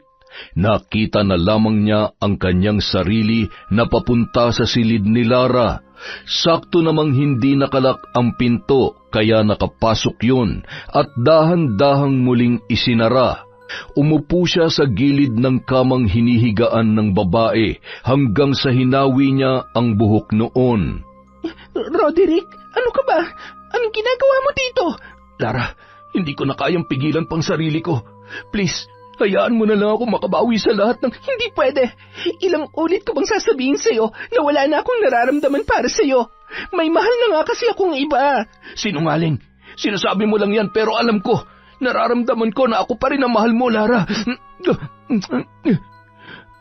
nakita na lamang niya ang kanyang sarili na papunta sa silid ni Lara. Sakto namang hindi nakalak ang pinto, kaya nakapasok yun at dahan-dahang muling isinara. Umupo siya sa gilid ng kamang hinihigaan ng babae hanggang sa hinawi niya ang buhok noon. Roderick, ano ka ba? Anong ginagawa mo dito? Lara, hindi ko na kayang pigilan pang sarili ko. Please, hayaan mo na lang ako makabawi sa lahat ng... Hindi pwede. Ilang ulit ko bang sasabihin sa'yo na wala na akong nararamdaman para sa'yo? May mahal na nga kasi akong iba. Sinungaling. Sinasabi mo lang yan pero alam ko. Nararamdaman ko na ako pa rin ang mahal mo, Lara.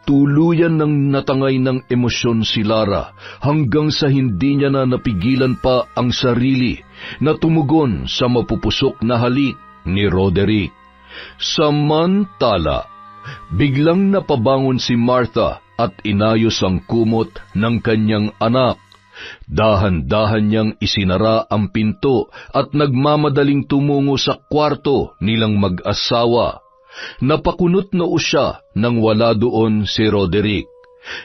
Tuluyan ng natangay ng emosyon si Lara hanggang sa hindi niya na napigilan pa ang sarili na tumugon sa mapupusok na halik ni Roderick. Samantala, biglang napabangon si Martha at inayos ang kumot ng kanyang anak. Dahan-dahan niyang isinara ang pinto at nagmamadaling tumungo sa kwarto nilang mag-asawa. Napakunot noo siya nang wala doon si Roderick.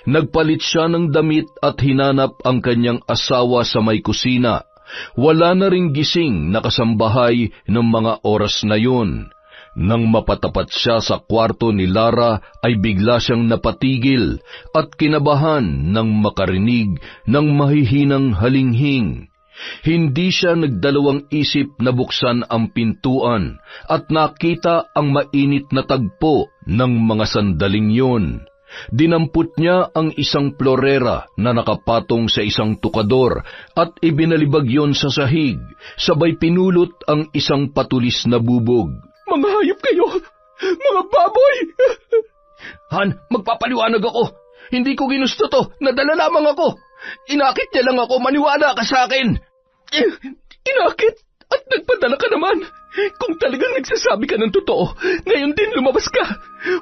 Nagpalit siya ng damit at hinanap ang kanyang asawa sa may kusina. Wala na ring gising na kasambahay ng mga oras na yun. Nang mapatapat siya sa kwarto ni Lara ay bigla siyang napatigil at kinabahan nang makarinig ng mahihinang halinghing. Hindi siya nagdalawang isip na buksan ang pintuan at nakita ang mainit na tagpo ng mga sandaling yun. Dinampot niya ang isang florera na nakapatong sa isang tukador at ibinalibag yon sa sahig, sabay pinulot ang isang patulis na bubog. Mga hayop kayo! Mga baboy! Han, magpapaliwanag ako. Hindi ko ginusto to. Nadala lamang ako. Inakit niya lang ako. Maniwala ka sa akin. Inakit? At nagpadala ka naman? Kung talagang nagsasabi ka ng totoo, ngayon din lumabas ka.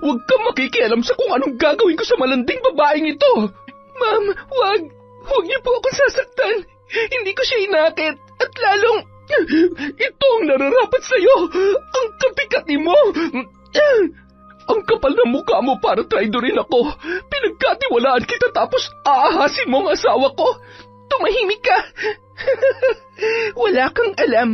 Huwag kang makikialam sa kung anong gagawin ko sa malanding babaeng ito. Ma'am, huwag. Huwag niyo po akong sasaktan. Hindi ko siya inakit. At lalong, ito ang nararapat sa'yo. Ang kapikati mo. Ang kapal ng mukha mo para traidorin ako. Pinagkatiwalaan kita tapos aahasin mo ang asawa ko. Tumahimik ka. Wala kang alam.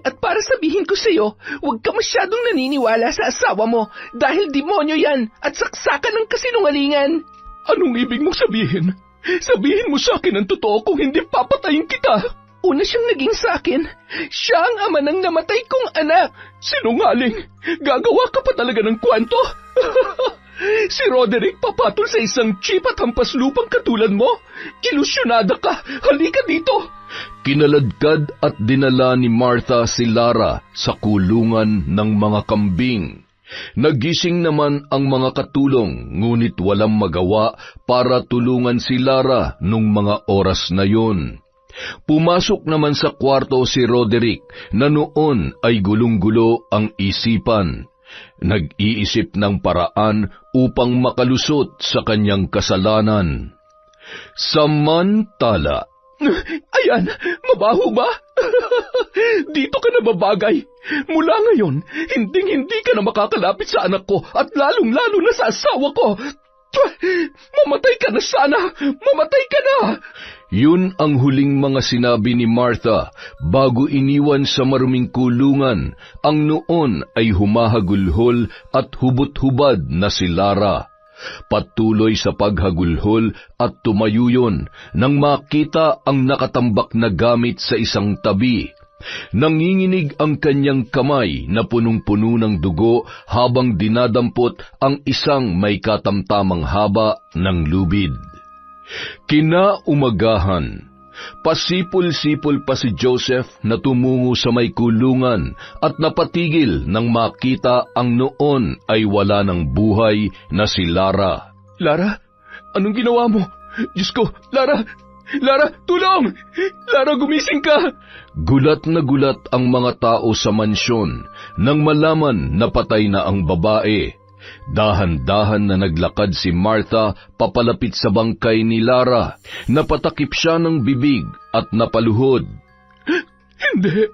At para sabihin ko sa'yo, huwag ka masyadong naniniwala sa asawa mo dahil demonyo yan at saksakan ng kasinungalingan. Anong ibig mong sabihin? Sabihin mo sa akin ang totoo kung hindi papatayin kita. Una siyang naging sa akin. Siya ang ama ng namatay kong anak. Sinungaling! Gagawa ka pa talaga ng kwento? Si Roderick papatol sa isang cheap at hampas lupang katulad mo? Ilusyonada ka! Halika dito! Kinaladkad at dinala ni Martha si Lara sa kulungan ng mga kambing. Nagising naman ang mga katulong, ngunit walang magawa para tulungan si Lara nung mga oras na yun. Pumasok naman sa kwarto si Roderick na noon ay gulong-gulo ang isipan. Nag-iisip ng paraan upang makalusot sa kanyang kasalanan. Samantala, ayan, mabaho ba? Dito ka na babagay. Mula ngayon, hindi ka na makakalapit sa anak ko at lalong-lalo na sa asawa ko. Mamatay ka na sana! Mamatay ka na! Yun ang huling mga sinabi ni Martha bago iniwan sa maruming kulungan ang noon ay humahagulhol at hubot-hubad na si Lara. Patuloy sa paghagulhol at tumayo yun nang makita ang nakatambak na gamit sa isang tabi. Nanginginig ang kanyang kamay na punong-puno ng dugo habang dinadampot ang isang may katamtamang haba ng lubid. Kinaumagahan, pasipol-sipol pa si Joseph na tumungo sa may kulungan at napatigil nang makita ang noon ay wala ng buhay na si Lara. Lara, anong ginawa mo? Diyos ko, Lara! Lara, tulong! Lara, gumising ka! Gulat na gulat ang mga tao sa mansyon nang malaman na patay na ang babae. Dahan-dahan na naglakad si Martha papalapit sa bangkay ni Lara. Napatakip siya ng bibig at napaluhod. Hindi!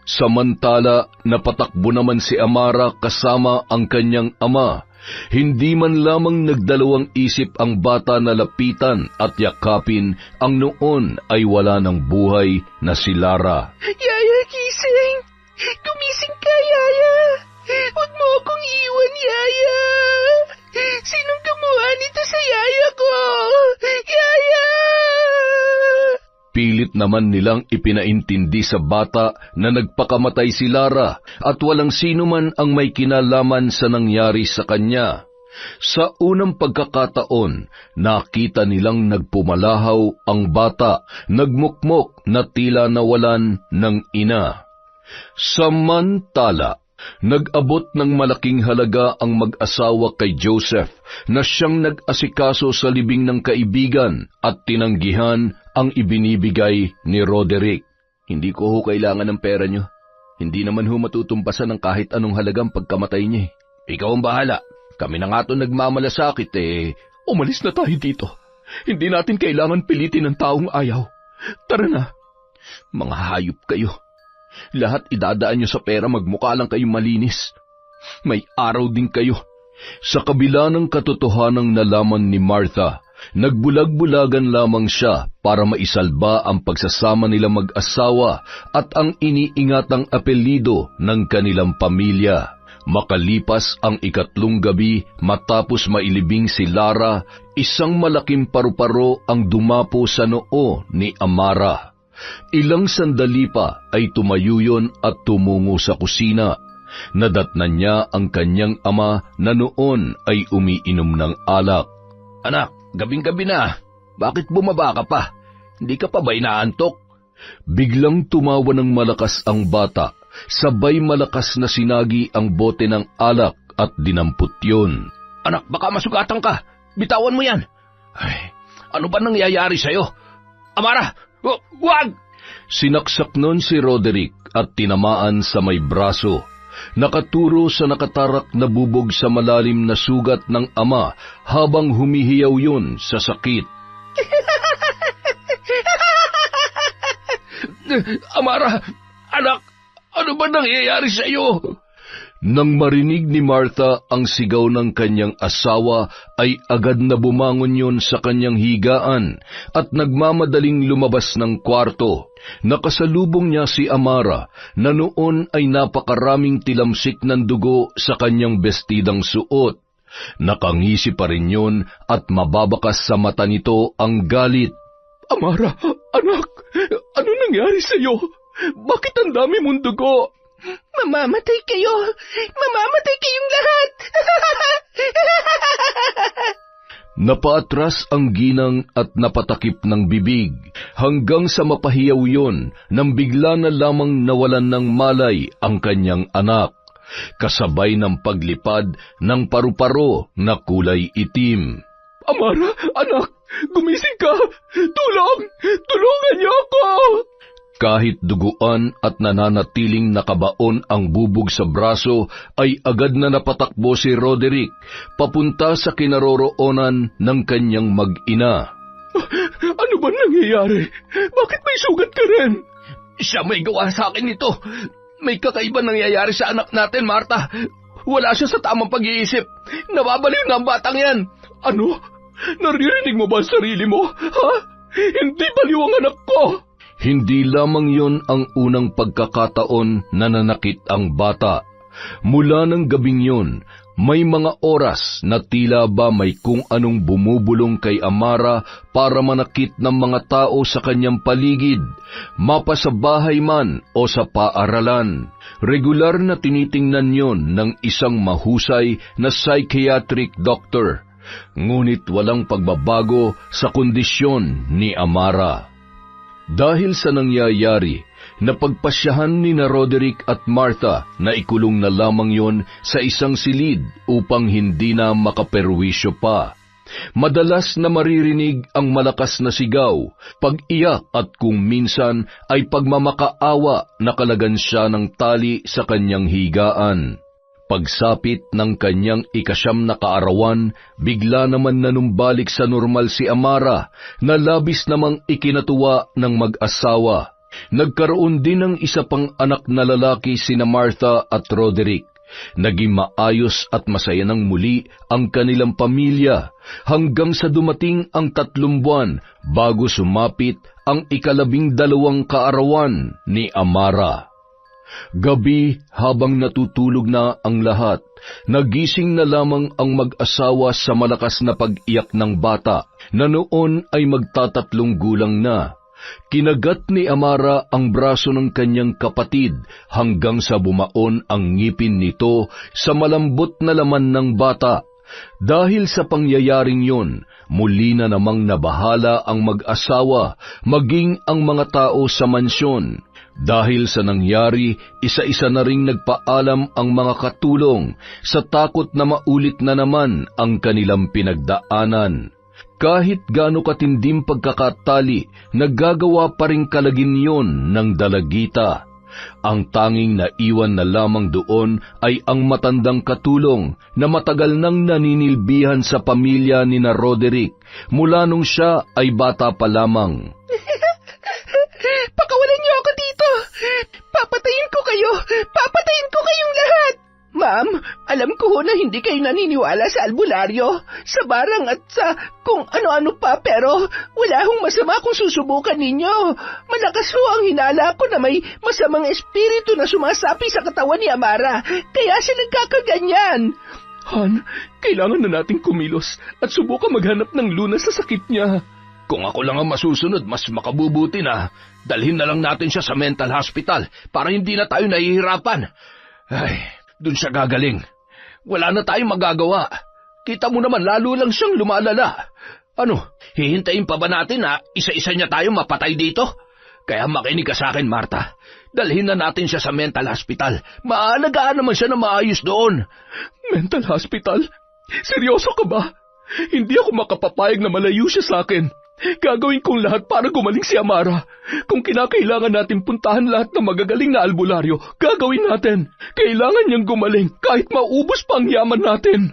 Samantala, napatakbo naman si Amara kasama ang kanyang ama. Hindi man lamang nagdalawang isip ang bata na lapitan at yakapin ang noon ay wala ng buhay na si Lara. Yaya, gising! Gumising ka, Yaya! Huwag mo akong iwan, Yaya! Sinong gumawa nito sa Yaya ko? Yaya! Pilit naman nilang ipinaintindi sa bata na nagpakamatay si Lara at walang sino man ang may kinalaman sa nangyari sa kanya. Sa unang pagkakataon, nakita nilang nagpumalahaw ang bata, nagmukmok na tila nawalan ng ina. Samantala, nag-abot ng malaking halaga ang mag-asawa kay Joseph na siyang nag-asikaso sa libing ng kaibigan at tinanggihan ang ibinibigay ni Roderick. Hindi ko ho kailangan ng pera niyo. Hindi naman ho matutumpasan ng kahit anong halagang pagkamatay niya. Ikaw ang bahala. Kami na nga ito nagmamalasakit Umalis na tayo dito. Hindi natin kailangan pilitin ng taong ayaw. Tara na. Mga hayop kayo. Lahat idadaan nyo sa pera, magmukha lang kayong malinis. May araw din kayo. Sa kabila ng katotohanang nalaman ni Martha, nagbulag-bulagan lamang siya para maisalba ang pagsasama nila mag-asawa at ang iniingatang apelyido ng kanilang pamilya. Makalipas ang 3 gabi matapos mailibing si Lara, isang malaking paru-paro ang dumapo sa noo ni Amara. Ilang sandali pa ay tumayo yun at tumungo sa kusina. Nadatnan niya ang kanyang ama na noon ay umiinom ng alak. Anak, gabing-gabi na. Bakit bumaba ka pa? Hindi ka pa ba inaantok? Biglang tumawa ng malakas ang bata, sabay malakas na sinagi ang bote ng alak at dinampot yun. Anak, baka masugatan ka. Bitawan mo yan. Ay, ano ba nangyayari sa'yo? Amara, wag! Sinaksak nun si Roderick at tinamaan sa may braso. Nakaturo sa nakatarak na bubog sa malalim na sugat ng ama habang humihiyaw yun sa sakit. Amara, anak, ano ba nangyayari sa iyo? Nang marinig ni Martha ang sigaw ng kanyang asawa, ay agad na bumangon yun sa kanyang higaan at nagmamadaling lumabas ng kwarto. Nakasalubong niya si Amara na noon ay napakaraming tilamsik ng dugo sa kanyang bestidang suot. Nakangisi pa rin yun at mababakas sa mata nito ang galit. Amara, anak, ano nangyari sa iyo? Bakit ang dami mong dugo? Mamamatay kayo! Mamamatay kayong lahat! Napaatras ang ginang at napatakip ng bibig hanggang sa mapahiyaw yun nang bigla na lamang nawalan ng malay ang kanyang anak, kasabay ng paglipad ng paru-paro na kulay itim. Amara, anak, gumising ka! Tulong! Tulungan niyo ako! Kahit duguan at nananatiling nakabaon ang bubog sa braso, ay agad na napatakbo si Roderick papunta sa kinaroroonan ng kanyang mag-ina. Ano ba nangyayari? Bakit may sugat ka rin? Siya may gawa sa akin nito. May kakaiba nangyayari sa anak natin, Martha. Wala siya sa tamang pag-iisip. Nababaliw na ang batang yan. Ano? Naririnig mo ba ang sarili mo? Ha? Hindi baliw ang anak ko! Hindi lamang yon ang unang pagkakataon na nanakit ang bata. Mula ng gabing yon, may mga oras na tila ba may kung anong bumubulong kay Amara para manakit ng mga tao sa kanyang paligid, mapa sa bahay man o sa paaralan. Regular na tinitingnan yon ng isang mahusay na psychiatric doctor, ngunit walang pagbabago sa kondisyon ni Amara. Dahil sa nangyayari, napagpasyahan ni na Roderick at Martha na ikulong na lamang yon sa isang silid upang hindi na makaperwisyo pa. Madalas na maririnig ang malakas na sigaw, pag-iyak at kung minsan ay pagmamakaawa na kalagan siya ng tali sa kanyang higaan. Pagsapit ng kanyang 9 na kaarawan, bigla naman nanumbalik sa normal si Amara na labis namang ikinatuwa ng mag-asawa. Nagkaroon din ng isa pang anak na lalaki sina Martha at Roderick. Naging maayos at masaya ng muli ang kanilang pamilya hanggang sa dumating ang 3 buwan bago sumapit ang 12 kaarawan ni Amara. Gabi habang natutulog na ang lahat, nagising na lamang ang mag-asawa sa malakas na pag-iyak ng bata na noon ay magta-3 gulang na. Kinagat ni Amara ang braso ng kanyang kapatid hanggang sa bumaon ang ngipin nito sa malambot na laman ng bata. Dahil sa pangyayaring yon, muli na namang nabahala ang mag-asawa maging ang mga tao sa mansyon. Dahil sa nangyari, isa-isa na ring nagpaalam ang mga katulong sa takot na maulit na naman ang kanilang pinagdaanan. Kahit gaano katindim pagkakatali, naggagawa pa rin kalagin yon ng dalagita. Ang tanging naiwan na lamang doon ay ang matandang katulong na matagal nang naninilbihan sa pamilya ni na Roderick mula nung siya ay bata pa lamang. Pakawalan niyo ako dito! Papatay Alam ko na hindi kayo naniniwala sa albularyo, sa barang at sa kung ano-ano pa, pero wala hong masama kung susubukan ninyo. Malakas ho ang hinala ko na may masamang espiritu na sumasapi sa katawan ni Amara, kaya siya nagkakaganyan. Han, kailangan na nating kumilos at subukan maghanap ng lunas sa sakit niya. Kung ako lang ang masusunod, mas makabubuti na. Dalhin na lang natin siya sa mental hospital para hindi na tayo nahihirapan. Ay, dun siya gagaling. Wala na tayong magagawa. Kita mo naman, lalo lang siyang lumalala. Ano, hihintayin pa ba natin na isa-isa niya tayo mapatay dito? Kaya makinig ka sa akin, Marta. Dalhin na natin siya sa mental hospital. Maalagaan naman siya na maayos doon. Mental hospital? Seryoso ka ba? Hindi ako makapapayag na malayo siya sa akin. Gagawin kong lahat para gumaling si Amara. Kung kinakailangan natin puntahan lahat ng magagaling na albularyo, gagawin natin. Kailangan niyang gumaling kahit maubos pa ang yaman natin.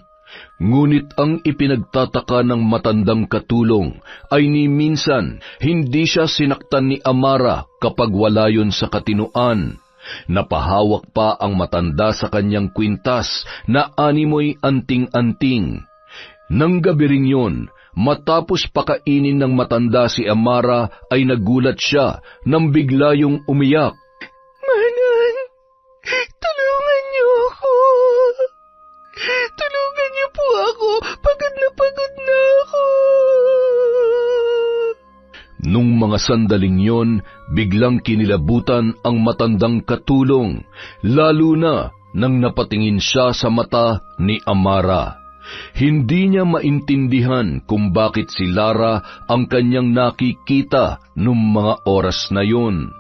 Ngunit ang ipinagtataka ng matandang katulong ay ni minsan hindi siya sinaktan ni Amara kapag wala yun sa katinuan. Napahawak pa ang matanda sa kanyang kwintas na animoy anting-anting. Nang gabi ring yun, matapos pakainin ng matanda si Amara ay nagulat siya nang bigla yung umiyak. Manang, tulungan niyo ako. Tulungan niyo po ako. Pagod na ako. Nung mga sandaling yon, biglang kinilabutan ang matandang katulong, lalo na nang napatingin siya sa mata ni Amara. Hindi niya maintindihan kung bakit si Lara ang kanyang nakikita nung mga oras na yun.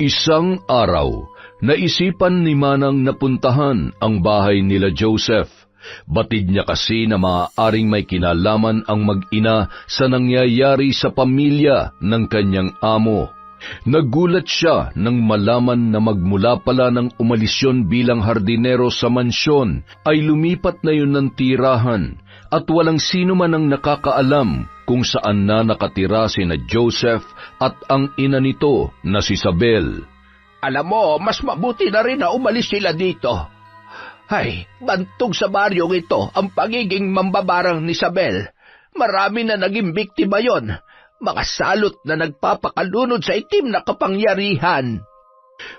Isang araw, naisipan ni Manang napuntahan ang bahay nila Joseph. Batid niya kasi na maaaring may kinalaman ang mag-ina sa nangyayari sa pamilya ng kanyang amo. Nagulat siya nang malaman na magmula pala ng umalis yun bilang hardinero sa mansyon ay lumipat na yun ng tirahan at walang sino man ang nakakaalam kung saan na nakatira sina Joseph at ang ina nito na si Isabel. Alam mo, mas mabuti na rin na umalis sila dito. Ay, bantog sa baryong ito ang pagiging mambabarang ni Isabel. Marami na naging biktima yon. Mga salot na nagpapakalunod sa itim na kapangyarihan.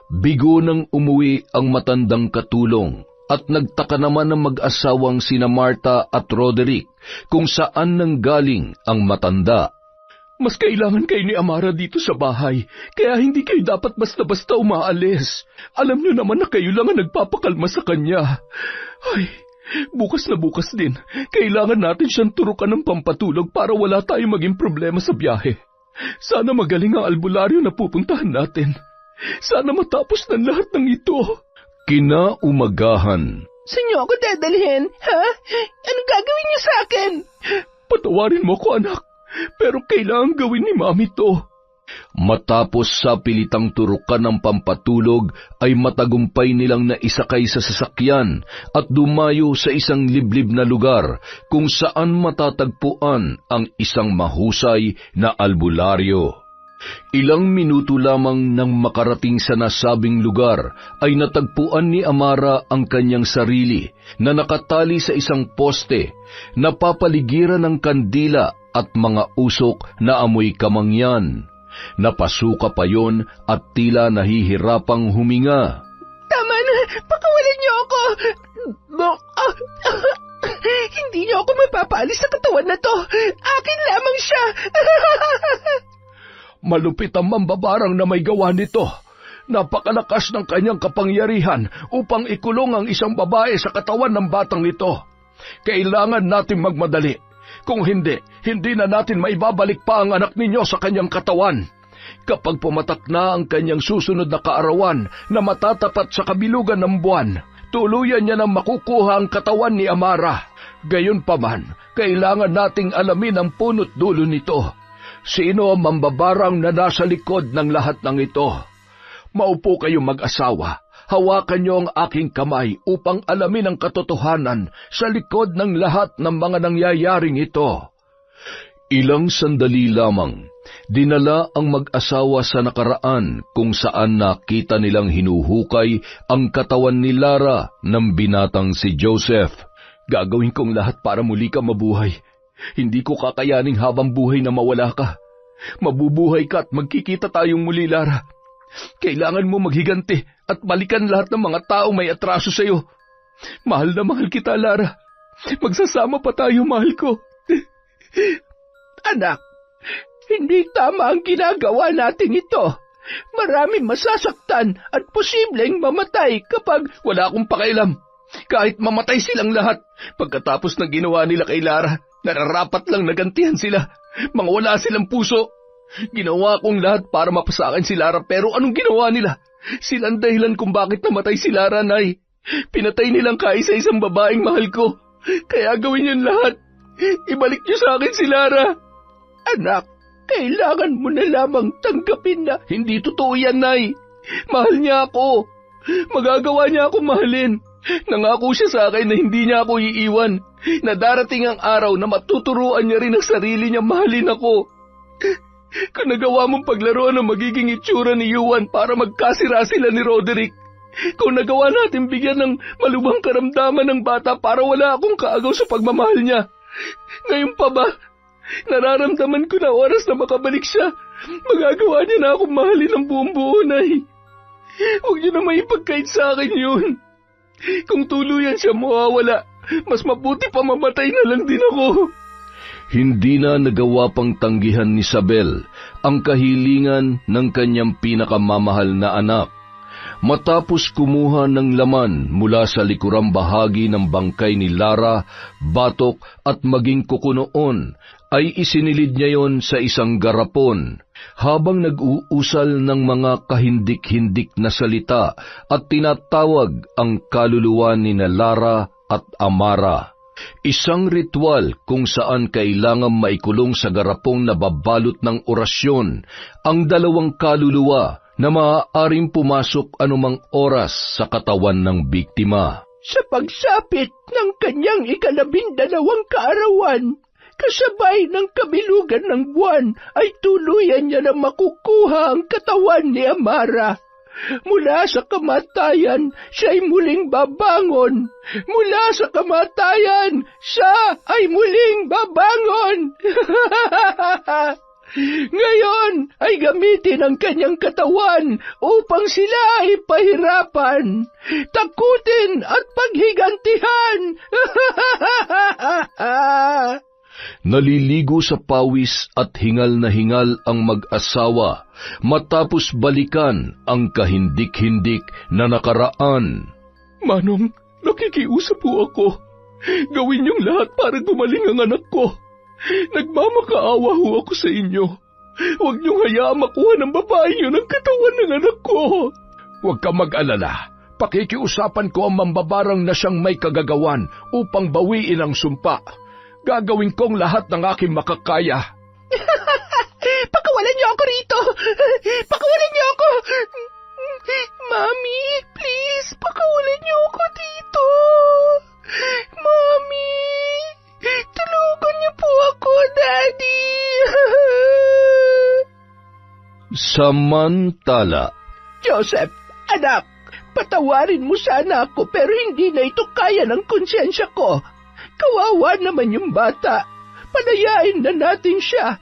Bigo nang umuwi ang matandang katulong at nagtaka naman ng mag-asawang sina Marta at Roderick kung saan nanggaling ang matanda. Mas kailangan kayo ni Amara dito sa bahay, kaya hindi kayo dapat basta-basta umaalis. Alam niyo naman na kayo lang ang nagpapakalma sa kanya. Ay, bukas na bukas din, kailangan natin siyang turukan ng pampatulog para wala tayong maging problema sa biyahe. Sana magaling ang albularyo na pupuntahan natin. Sana matapos ng lahat ng ito. Kinaumagahan. Saan niyo ako dadalhin, ha? Anong gagawin niyo sa akin? Patawarin mo ko, anak, pero kailangan gawin ni Mami to. Matapos sa pilitang turukan ng pampatulog ay matagumpay nilang naisakay sa sasakyan at dumayo sa isang liblib na lugar kung saan matatagpuan ang isang mahusay na albularyo. Ilang minuto lamang nang makarating sa nasabing lugar ay natagpuan ni Amara ang kanyang sarili na nakatali sa isang poste, napapaligiran ng kandila at mga usok na amoy kamangyan. Napasuka pa yon at tila nahihirapang huminga. Tama na! Pakawalan niyo ako! Hindi niyo ako mapapaalis sa katawan na to! Akin lamang siya! Malupit ang mambabarang na may gawa nito. Napakalakas ng kanyang kapangyarihan upang ikulong ang isang babae sa katawan ng batang ito. Kailangan natin magmadali. Kung hindi, hindi na natin maibabalik pa ang anak ninyo sa kanyang katawan. Kapag pumatak na ang kanyang susunod na kaarawan na matatapat sa kabilugan ng buwan, tuluyan niya nang makukuha ang katawan ni Amara. Gayunpaman, kailangan nating alamin ang punot dulo nito. Sino ang mambabarang na nasa likod ng lahat ng ito? Maupo kayong mag-asawa. Hawakan niyo ang aking kamay upang alamin ang katotohanan sa likod ng lahat ng mga nangyayaring ito. Ilang sandali lamang Dinala ang mag-asawa sa nakaraan kung saan nakita nilang hinuhukay ang katawan ni Lara ng binatang si Joseph. Gagawin kong lahat para muli ka mabuhay. Hindi ko kakayaning habang buhay na mawala ka. Mabubuhay ka at magkikita tayong muli, Lara. Kailangan mo maghiganti at balikan lahat ng mga taong may atraso sa iyo. Mahal na mahal kita, Lara. Magsasama pa tayo, mahal ko. Anak, hindi tama ang ginagawa natin ito. Maraming masasaktan at posibleng mamatay kapag... Wala akong pakialam. Kahit mamatay silang lahat, pagkatapos ng ginawa nila kay Lara, nararapat lang nagantihan sila. Mga wala silang puso. Ginawa kong lahat para mapasakin si Lara, pero anong ginawa nila? Silang dahilan kung bakit namatay si Lara, Nay. Pinatay nilang kaisa-isang babaeng mahal ko. Kaya gawin niyo lahat. Ibalik niyo sa akin si Lara. Anak, kailangan mo na lamang tanggapin na... Hindi totoo yan, Nay. Mahal niya ako. Magagawa niya akong mahalin. Nangako siya sa akin na hindi niya ako iiwan. Na darating ang araw na matuturuan niya rin ang sarili niya mahalin ako. Kung nagawa mong paglaruan ang magiging itsura ni Yuan para magkasira sila ni Roderick, kung nagawa natin bigyan ng malubhang karamdaman ng bata para wala akong kaagaw sa pagmamahal niya, ngayon pa ba, nararamdaman ko na oras na makabalik siya, magagawa niya na akong mahalin ng buong buo, Nay. Huwag niyo na maipagkait sa akin yun. Kung tuluyan siya mawawala, mas mabuti pa mamatay na lang din ako. Hindi na nagawa pang tanggihan ni Isabel ang kahilingan ng kanyang pinakamamahal na anak. Matapos kumuha ng laman mula sa likurang bahagi ng bangkay ni Lara, batok at maging kuko noon, ay isinilid niya yon sa isang garapon, habang nag-uusal ng mga kahindik-hindik na salita at tinatawag ang kaluluwa ni Lara at Amara. Isang ritual kung saan kailangang maikulong sa garapong nababalot ng orasyon ang dalawang kaluluwa na maaaring pumasok anumang oras sa katawan ng biktima. Sa pagsapit ng kanyang 12 kaarawan, kasabay ng kabilugan ng buwan, ay tuluyan niya na makukuha ang katawan ni Amara. Mula sa kamatayan, siya'y muling babangon. Mula sa kamatayan, siya ay muling babangon. Ngayon ay gamitin ang kanyang katawan upang sila ay pahirapan, takutin at paghigantihan. Naliligo sa pawis at hingal na hingal ang mag-asawa matapos balikan ang kahindik-hindik na nakaraan. Manong, nakikiusap po ako. Gawin niyong lahat para gumaling ang anak ko. Nagmamakaawa ho ako sa inyo. Huwag niyong hayaang makuha ng babae niyo ng katawan ng anak ko. Huwag ka mag-alala. Pakikiusapan ko ang mambabarang na siyang may kagagawan upang bawiin ang sumpa. Gagawin kong lahat ng aking makakaya. Pakawalan niyo ako rito! Pakawalan niyo ako! Mami, please, pakawalan niyo ako dito! Mami, tulungan niyo po ako, Daddy! Samantala, Joseph, anak, patawarin mo sana ako pero hindi na ito kaya ng konsyensya ko. Kawawa naman yung bata. Palayain na natin siya.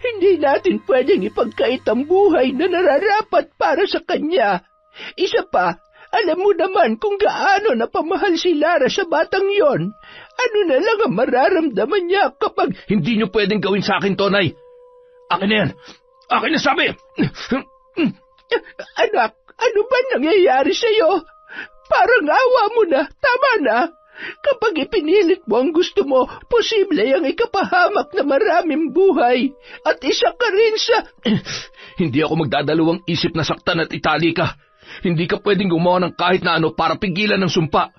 Hindi natin pwedeng ipagkait ang buhay na nararapat para sa kanya. Isa pa, alam mo naman kung gaano napamahal si Lara sa batang yon. Ano na lang ang mararamdaman niya kapag... Hindi niyo pwedeng gawin sa akin, Tonay. Akin na yan. Akin na sabi. Anak, ano ba nangyayari sa'yo? Parang awa mo na. Tama na. Kapag ipinilit mo ang gusto mo, posible ang ikapahamak na maraming buhay. At isa ka rin sa... Hindi ako magdadalawang isip na saktan at itali ka. Hindi ka pwedeng gumawa ng kahit na ano para pigilan ng sumpa.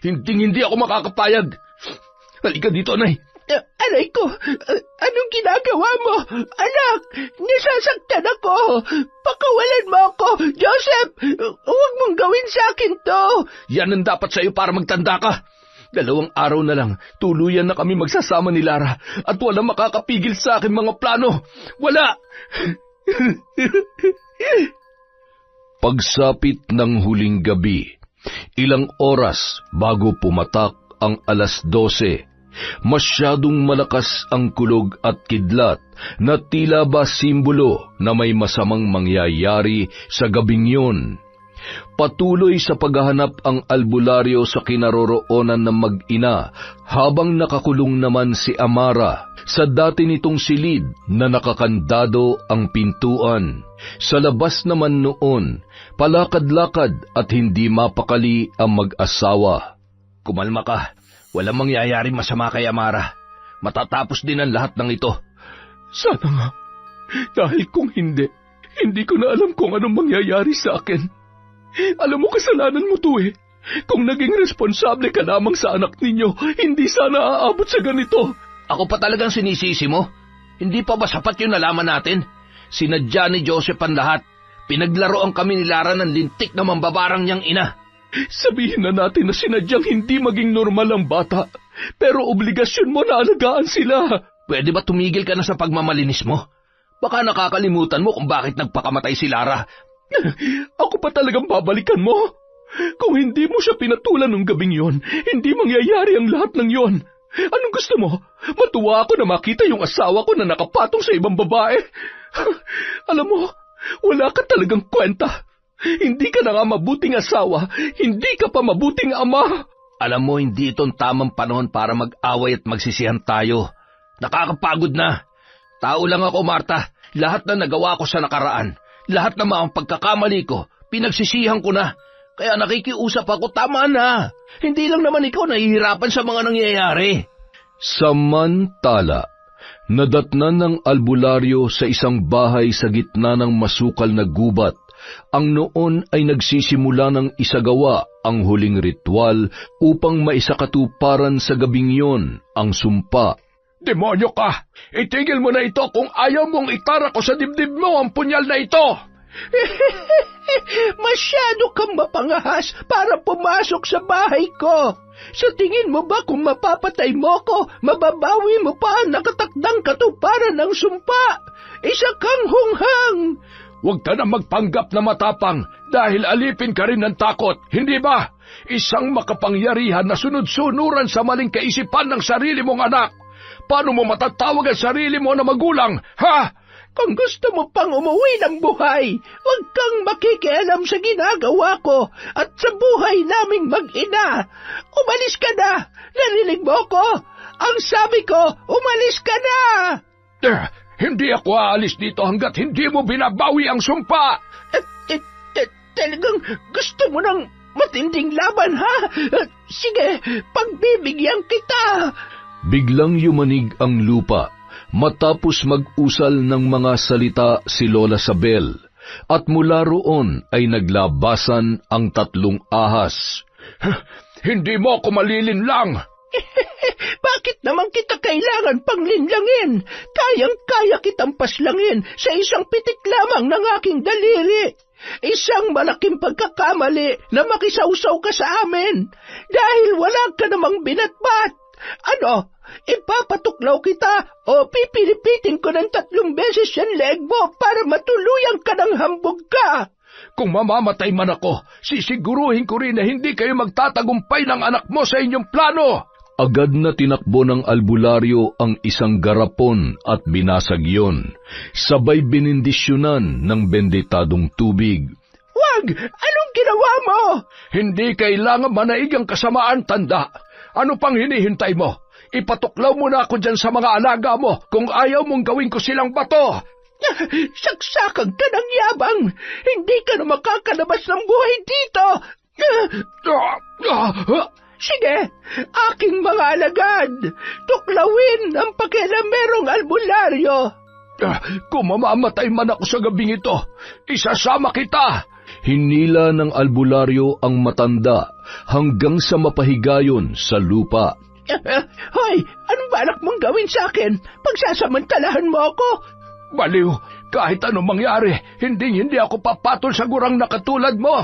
Hindi ako makakapayag. Halika dito, Nay. Aray ko, anong ginagawa mo? Anak, nasasaktan ako. Pakawalan mo ako. Joseph, huwag mong gawin sa akin to. Yan ang dapat sa'yo para magtanda ka. 2 araw na lang, tuluyan na kami magsasama ni Lara at walang makakapigil sa aking mga plano. Wala! Pagsapit ng huling gabi, ilang oras bago pumatak ang 12:00, masyadong malakas ang kulog at kidlat na tila ba simbolo na may masamang mangyayari sa gabing yun. Patuloy sa paghahanap ang albularyo sa kinaroroonan ng mag-ina habang nakakulong naman si Amara sa dati nitong silid na nakakandado ang pintuan. Sa labas naman noon, palakad-lakad at hindi mapakali ang mag-asawa. Kumalma ka. Walang mangyayari masama kay Amara. Matatapos din ang lahat ng ito. Sana nga. Dahil kung hindi ko na alam kung anong mangyayari sa akin. Alam mo, kasalanan mo to eh. Kung naging responsable ka lamang sa anak ninyo, hindi sana aabot sa ganito. Ako pa talagang sinisisi mo? Hindi pa ba sapat yung nalaman natin? Sinadya ni Joseph ang lahat. Pinaglaroan kami ni Lara ng lintik na mambabarang niyang ina. Sabihin na natin na sinadyang hindi maging normal ang bata, pero obligasyon mo na alagaan sila. Pwede ba tumigil ka na sa pagmamalinis mo? Baka nakakalimutan mo kung bakit nagpakamatay si Lara. Ako pa talagang babalikan mo? Kung hindi mo siya pinatulan nung gabing yon, hindi mangyayari ang lahat ng yon. Anong gusto mo? Matuwa ako na makita yung asawa ko na nakapatong sa ibang babae. Alam mo, wala ka talagang kwenta. Hindi ka na nga mabuting asawa, hindi ka pa mabuting ama. Alam mo, hindi itong tamang panahon para mag-away at magsisihan tayo. Nakakapagod na. Tao lang ako, Marta. Lahat na nagawa ko sa nakaraan, lahat na mga pagkakamali ko, pinagsisihan ko na. Kaya nakikiusap ako, tama na. Hindi lang naman ikaw nahihirapan sa mga nangyayari. Samantala, nadatnan ng albularyo sa isang bahay sa gitna ng masukal na gubat. Ang noon ay nagsisimula ng isagawa ang huling ritual upang maisakatuparan sa gabing yon ang sumpa. Demonyo ka! Itigil mo na ito kung ayaw mong itara ko sa dibdib mo ang punyal na ito! Masyado kang mapangahas para pumasok sa bahay ko. Sa tingin mo ba kung mapapatay mo ko, mababawi mo pa ang nakatakdang katuparan ng sumpa? Isa kang hunghang! Huwag ka na magpanggap na matapang dahil alipin ka rin ng takot, hindi ba? Isang makapangyarihan na sunod-sunuran sa maling kaisipan ng sarili mong anak. Paano mo matatawag ang sarili mo na magulang, ha? Kung gusto mo pang umuwi ng buhay, huwag kang makikialam sa ginagawa ko at sa buhay naming mag-ina. Umalis ka na! Narinig mo ko? Ang sabi ko, umalis ka na! Hindi ako aalis dito hanggat hindi mo binabawi ang sumpa! Talagang gusto mo ng matinding laban, ha? Sige, pagbibigyan kita! Biglang yumanig ang lupa matapos mag-usal ng mga salita si Lola Sabel, at mula roon ay naglabasan ang 3 ahas. Hindi mo ako malilinlang! Bakit naman kita kailangan panglinlangin? Kayang-kaya kitang paslangin sa isang pitik lamang ng aking daliri. Isang malaking pagkakamali na makisawsaw ka sa amin dahil wala ka namang binatbat. Ano, ipapatuklaw kita o pipilipitin ko ng 3 beses yung leg mo para matuluyan ka ng hambog ka? Kung mamamatay man ako, sisiguruhin ko rin na hindi kayo magtatagumpay ng anak mo sa inyong plano. Agad na tinakbo ng albularyo ang isang garapon at binasag yon. Sabay binindisyonan ng benditadong tubig. Wag! Anong ginawa mo? Hindi kailangan manaig ang kasamaan, tanda. Ano pang hinihintay mo? Ipatuklaw mo na ako dyan sa mga alaga mo kung ayaw mong gawin ko silang bato. Saksakan ka ng yabang. Hindi ka na makakalabas ng buhay dito. Sige, aking mga alagad, tuklawin ang pakialamerong albularyo. Kung mamamatay man ako sa gabing ito, isasama kita. Hinila ng albularyo ang matanda hanggang sa mapahigayon sa lupa. Hoy, anong balak mong gawin sa akin? Pagsasamantalahan mo ako? Baliw, kahit anong mangyari, hindi ako papatol sa gurang na katulad mo.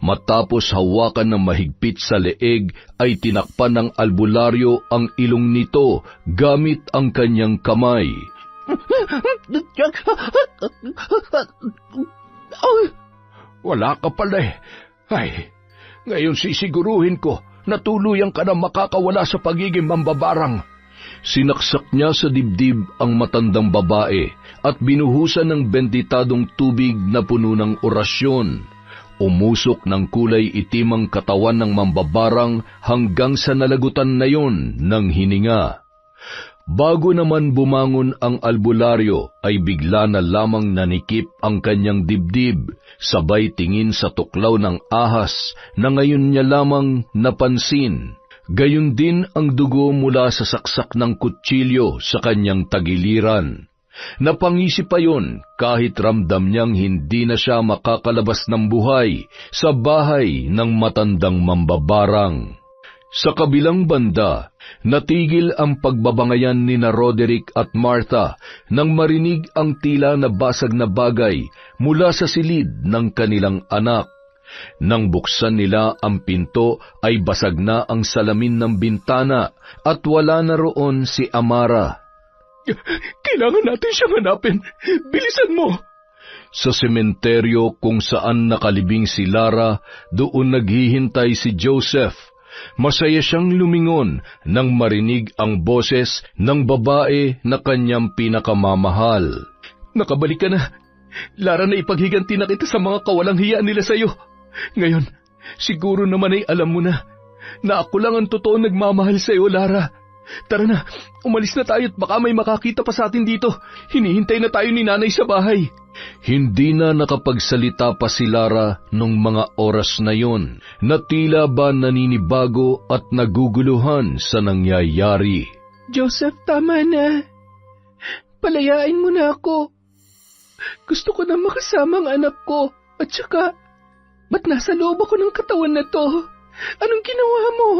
Matapos hawakan ng mahigpit sa leeg, ay tinakpan ng albularyo ang ilong nito gamit ang kanyang kamay. Wala ka pala eh. Ay, ngayon sisiguruhin ko na tuluyang ka na makakawala sa pagiging mambabarang. Sinaksak niya sa dibdib ang matandang babae at binuhusan ng benditadong tubig na puno ng orasyon. Umusok ng kulay itim ang katawan ng mambabarang hanggang sa nalagutan na yon ng hininga. Bago naman bumangon ang albularyo, ay bigla na lamang nanikip ang kanyang dibdib, sabay tingin sa tuklaw ng ahas na ngayon niya lamang napansin. Gayon din ang dugo mula sa saksak ng kutsilyo sa kanyang tagiliran. Napangisip pa yon kahit ramdam niyang hindi na siya makakalabas ng buhay sa bahay ng matandang mambabarang. Sa kabilang banda, natigil ang pagbabangayan ni Roderick at Martha nang marinig ang tila na basag na bagay mula sa silid ng kanilang anak. Nang buksan nila ang pinto ay basag na ang salamin ng bintana at wala na roon si Amara. Kailangan natin siyang hanapin. Bilisan mo! Sa sementeryo kung saan nakalibing si Lara, doon naghihintay si Joseph. Masaya siyang lumingon nang marinig ang boses ng babae na kanyang pinakamamahal. Nakabalik ka na. Lara, na ipaghiganti na kita sa mga kawalang hiya nila sa'yo. Ngayon, siguro naman ay alam mo na ako lang ang totoo nagmamahal sa'yo, Lara. Tara na, umalis na tayo at baka may makakita pa sa atin dito. Hinihintay na tayo ni nanay sa bahay. Hindi na nakapagsalita pa si Lara nung mga oras na yon, na tila ba naninibago at naguguluhan sa nangyayari. Joseph, tama na. Palayain mo na ako. Gusto ko na makasama ang anak ko. At saka, ba't nasa loob ako ng katawan na to? Anong ginawa mo?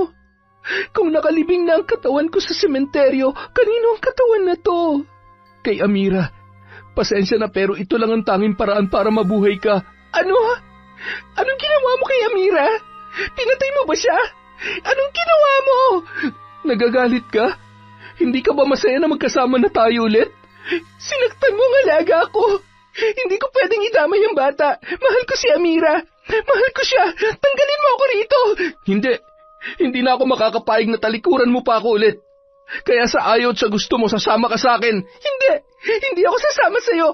Kung nakalibing na ang katawan ko sa sementeryo, kanino ang katawan na to? Kay Amira. Pasensya na pero ito lang ang tanging paraan para mabuhay ka. Ano? Anong ginawa mo kay Amira? Pinatay mo ba siya? Anong ginawa mo? Nagagalit ka? Hindi ka ba masaya na magkasama na tayo ulit? Sinaktan mo ang alaga ko. Hindi ko pwedeng idamay ang bata. Mahal ko si Amira. Mahal ko siya. Tanggalin mo ako rito. Hindi na ako makakapayag na talikuran mo pa ako ulit. Kaya sa ayaw at sa gusto mo, sasama ka sa akin. Hindi ako sasama sa'yo.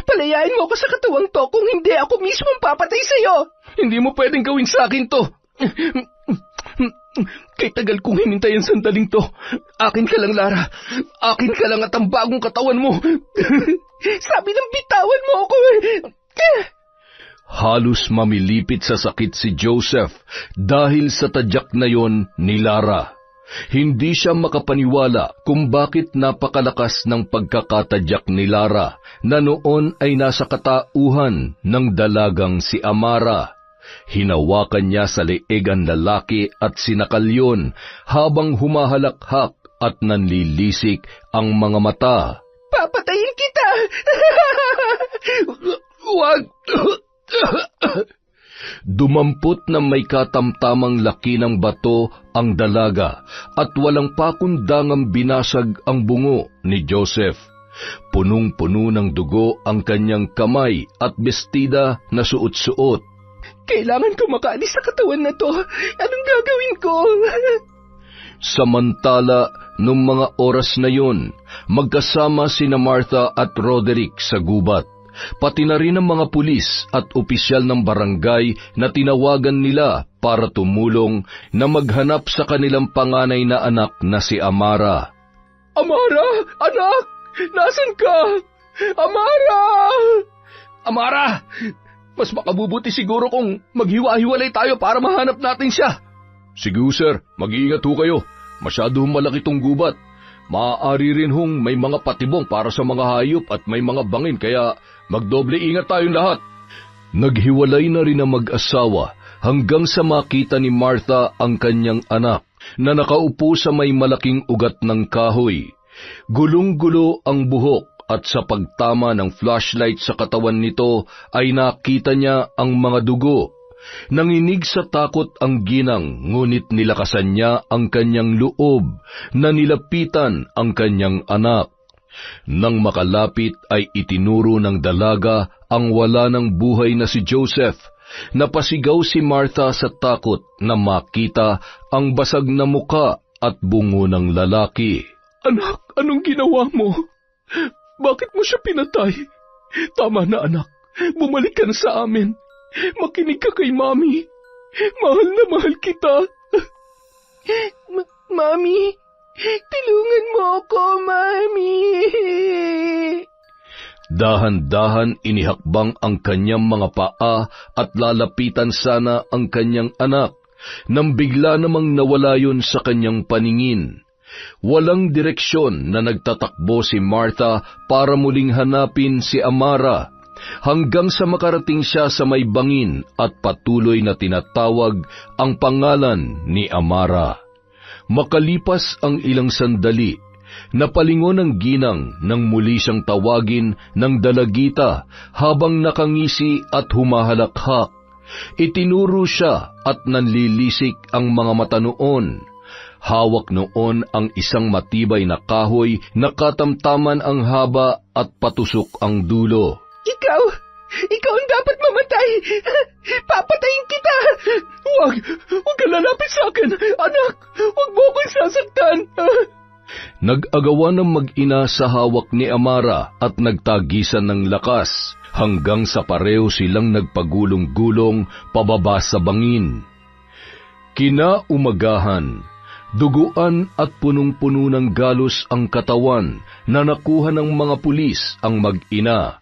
Palayain mo ako sa katawang to, kung hindi ako mismo ang papatay sa'yo. Hindi mo pwedeng gawin sa akin to. Kay tagal kong hinintay ang sandaling to. Akin ka lang, Lara. Akin ka lang at ang bagong katawan mo. Sabi ng bitawan mo ako eh. Halos mamilipit sa sakit si Joseph dahil sa tadyak na yon ni Lara. Hindi siya makapaniwala kung bakit napakalakas ng pagkakatadyak ni Lara na noon ay nasa katauhan ng dalagang si Amara. Hinawakan niya sa leeg ang lalaki at sinakal yun habang humahalakhak at nanlilisik ang mga mata. Papatayin kita! Wag! Dumampot na may katamtamang laki ng bato ang dalaga at walang pakundangang binasag ang bungo ni Joseph. Punong-puno ng dugo ang kanyang kamay at bestida na suot-suot. Kailangan ko makaalis sa katawan na to. Anong gagawin ko? Samantala, nung mga oras na yon, magkasama sina Martha at Roderick sa gubat. Pati na rin ang mga pulis at opisyal ng barangay na tinawagan nila para tumulong na maghanap sa kanilang panganay na anak na si Amara. Amara! Anak! Nasaan ka? Amara! Amara! Mas makabubuti siguro kung maghiwa-hiwalay tayo para mahanap natin siya. Sige sir, mag-iingat ho kayo. Masyado malaki tong gubat. Maaari rin hong may mga patibong para sa mga hayop at may mga bangin kaya magdoble ingat tayong lahat. Naghiwalay na rin ang mag-asawa hanggang sa makita ni Martha ang kanyang anak na nakaupo sa may malaking ugat ng kahoy. Gulong-gulo ang buhok at sa pagtama ng flashlight sa katawan nito ay nakita niya ang mga dugo. Nanginig sa takot ang ginang, ngunit nilakasan niya ang kanyang loob na nilapitan ang kanyang anak. Nang makalapit ay itinuro ng dalaga ang wala ng buhay na si Joseph. Napasigaw si Martha sa takot na makita ang basag na muka at bungo ng lalaki. Anak, anong ginawa mo? Bakit mo siya pinatay? Tama na, anak. Bumalik ka na sa amin. Makinig ka kay Mami. Mahal na mahal kita. Mami, tulungan mo ako, Mami. Dahan-dahan inihakbang ang kanyang mga paa at lalapitan sana ang kanyang anak, nang bigla namang nawala yun sa kanyang paningin. Walang direksyon na nagtatakbo si Martha para muling hanapin si Amara, hanggang sa makarating siya sa may bangin at patuloy na tinatawag ang pangalan ni Amara. Makalipas ang ilang sandali, napalingon ang ginang nang muli siyang tawagin ng dalagita habang nakangisi at humahalakhak. Itinuro siya at nanlilisik ang mga mata noon. Hawak noon ang isang matibay na kahoy na katamtaman ang haba at patusok ang dulo. Ikaw ang dapat mamatay. Papatayin kita. Huwag ka lalapit sa akin. Anak, huwag mo akong sasaktan. Nag-agawan ng mag-ina sa hawak ni Amara at nagtagisan ng lakas, hanggang sa pareho silang nagpagulong-gulong pababa sa bangin. Kinaumagahan, duguan at punong-puno ng galos ang katawan na nakuha ng mga pulis ang mag-ina.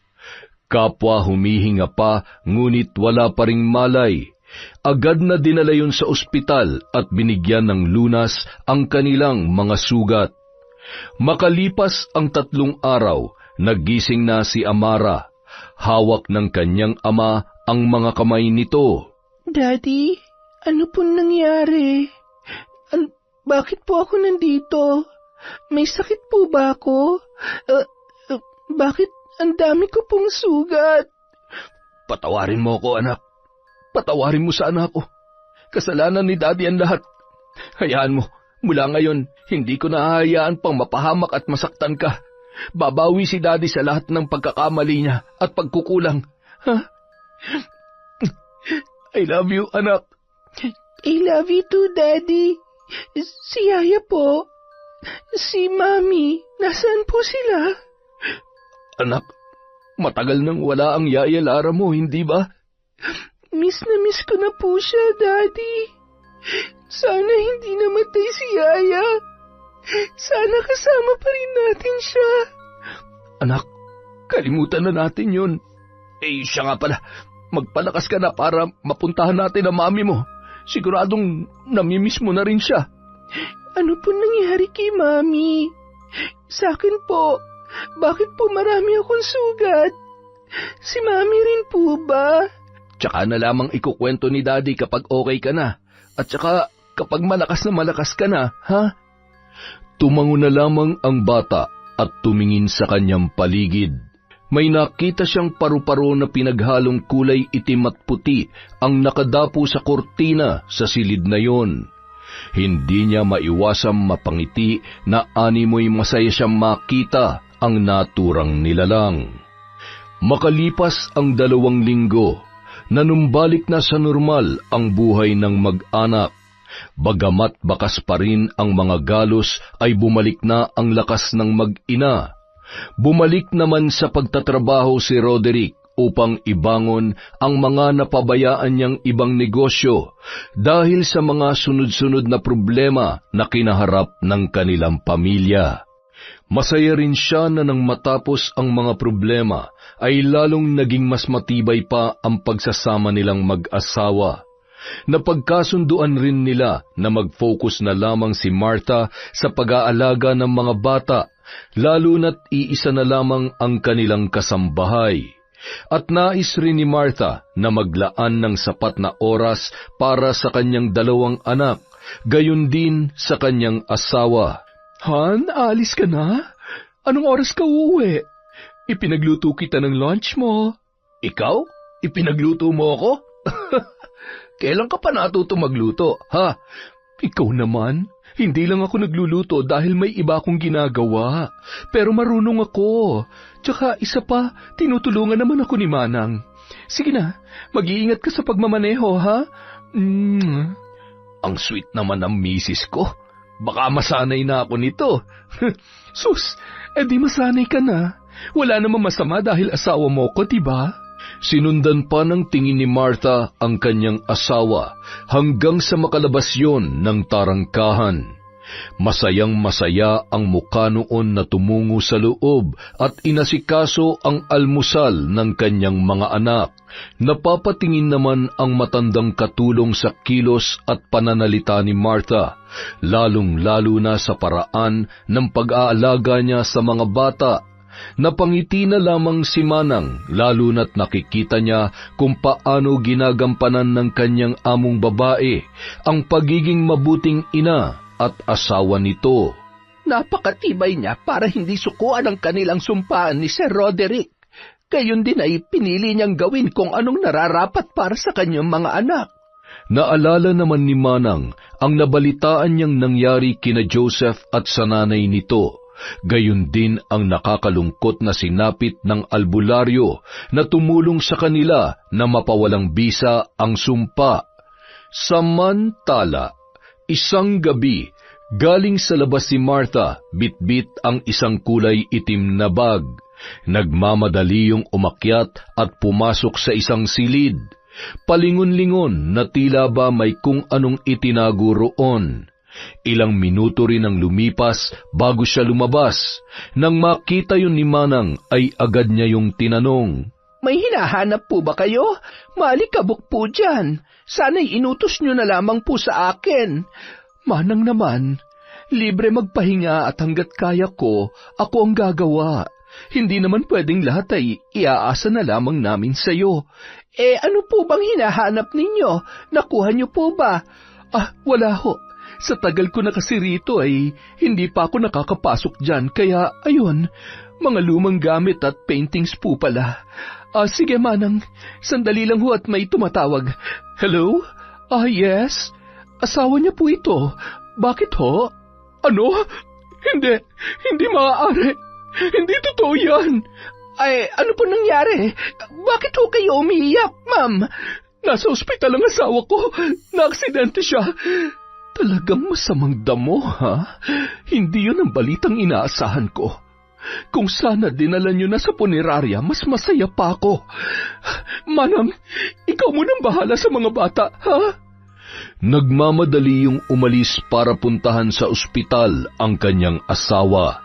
Kapwa humihinga pa, ngunit wala pa ring malay. Agad na dinala yun sa ospital at binigyan ng lunas ang kanilang mga sugat. Makalipas ang 3 araw, nagising na si Amara. Hawak ng kanyang ama ang mga kamay nito. Daddy, ano po nangyari? Bakit po ako nandito? May sakit po ba ako? Bakit ang dami ko pong sugat? Patawarin mo ko, anak. Patawarin mo sana ako. Kasalanan ni Daddy ang lahat. Hayaan mo, mula ngayon, hindi ko nahahayaan pang mapahamak at masaktan ka. Babawi si Daddy sa lahat ng pagkakamali niya at pagkukulang. I love you, anak. I love you too, Daddy. Si Yaya po. Si Mami, nasaan po sila? Anak, matagal nang wala ang Yaya Lara mo, hindi ba? Miss na miss ko na po siya, Daddy. Sana hindi namatay si Yaya. Sana kasama pa rin natin siya. Anak, kalimutan na natin yun. Siya nga pala, magpalakas ka na para mapuntahan natin ang mami mo. Siguradong namimiss mo na rin siya. Ano po nangyari kay Mami? Sa akin po, bakit po marami akong sugat? Si Mami rin po ba? Tsaka na lamang ikukwento ni Daddy kapag okay ka na. At tsaka kapag malakas ka na, ha? Tumango na lamang ang bata at tumingin sa kanyang paligid. May nakita siyang paru-paro na pinaghalong kulay itim at puti ang nakadapo sa kortina sa silid na yon. Hindi niya maiwasang mapangiti na animoy masaya siyang makita ang naturang nilalang. Makalipas ang 2 linggo, nanumbalik na sa normal ang buhay ng mag-anak. Bagamat bakas pa rin ang mga galos ay bumalik na ang lakas ng mag-ina. Bumalik naman sa pagtatrabaho si Roderick upang ibangon ang mga napabayaan niyang ibang negosyo dahil sa mga sunod-sunod na problema na kinaharap ng kanilang pamilya. Masaya rin siya na nang matapos ang mga problema ay lalong naging mas matibay pa ang pagsasama nilang mag-asawa. Napagkasunduan rin nila na mag-focus na lamang si Martha sa pag-aalaga ng mga bata, lalo na't iisa na lamang ang kanilang kasambahay. At nais rin ni Martha na maglaan ng sapat na oras para sa kanyang 2 anak, gayon din sa kanyang asawa. Han, alis ka na? Anong oras ka uuwi? Ipinagluto kita ng lunch mo. Ikaw? Ipinagluto mo ako? Kailan ka pa natuto magluto, ha? Ikaw naman, hindi lang ako nagluluto dahil may iba akong ginagawa. Pero marunong ako. Tsaka isa pa, tinutulungan naman ako ni Manang. Sige na, mag-iingat ka sa pagmamaneho, ha? Ang sweet naman ng misis ko. Baka masanay na ako nito. Sus, edi masanay ka na. Wala namang masama dahil asawa mo ko, diba? Sinundan pa ng tingin ni Martha ang kanyang asawa hanggang sa makalabas yon ng tarangkahan. Masayang-masaya ang mukha noon na tumungo sa loob at inasikaso ang almusal ng kanyang mga anak. Napapatingin naman ang matandang katulong sa kilos at pananalita ni Martha, lalong-lalo na sa paraan ng pag-aalaga niya sa mga bata. Napangiti na lamang si Manang, lalo na't nakikita niya kung paano ginagampanan ng kanyang among babae ang pagiging mabuting ina at asawa nito. Napakatibay niya para hindi sukuan ang kanilang sumpaan ni Sir Roderick. Gayon din ay pinili niyang gawin kung anong nararapat para sa kanyang mga anak. Naalala naman ni Manang ang nabalitaan niyang nangyari kina Joseph at sa nanay nito. Gayon din ang nakakalungkot na sinapit ng albularyo na tumulong sa kanila na mapawalang bisa ang sumpa. Samantala, isang gabi, galing sa labas si Martha, bitbit ang isang kulay itim na bag. Nagmamadali yung umakyat at pumasok sa isang silid. Palingon-lingon na tila ba may kung anong itinago roon. Ilang minuto rin ang lumipas bago siya lumabas. Nang makita yun ni Manang ay agad niya yung tinanong, May hinahanap po ba kayo? Maalikabok po dyan. Sana'y inutos nyo na lamang po sa akin. Manang naman, libre magpahinga at hanggat kaya ko, ako ang gagawa. Hindi naman pwedeng lahat ay iaasa na lamang namin sa'yo. Ano po bang hinahanap ninyo? Nakuha nyo po ba? Wala ho. Sa tagal ko na kasi rito ay hindi pa ako nakakapasok dyan, kaya ayun, mga lumang gamit at paintings po pala. Sige Manang, sandali lang ho at may tumatawag. Hello? Yes? Asawa niya po ito. Bakit ho? Ano? Hindi maaari. Hindi totoo yan. Ano po nangyari? Bakit ho kayo umiiyak, ma'am? Nasa ospital ang asawa ko. Naaksidente siya. Talagang masamang damo, ha? Hindi yun ang balitang inaasahan ko. Kung sana dinala nyo na sa punerarya, mas masaya pa ako. Manang, ikaw munang bahala sa mga bata, ha? Nagmamadali yung umalis para puntahan sa ospital ang kanyang asawa.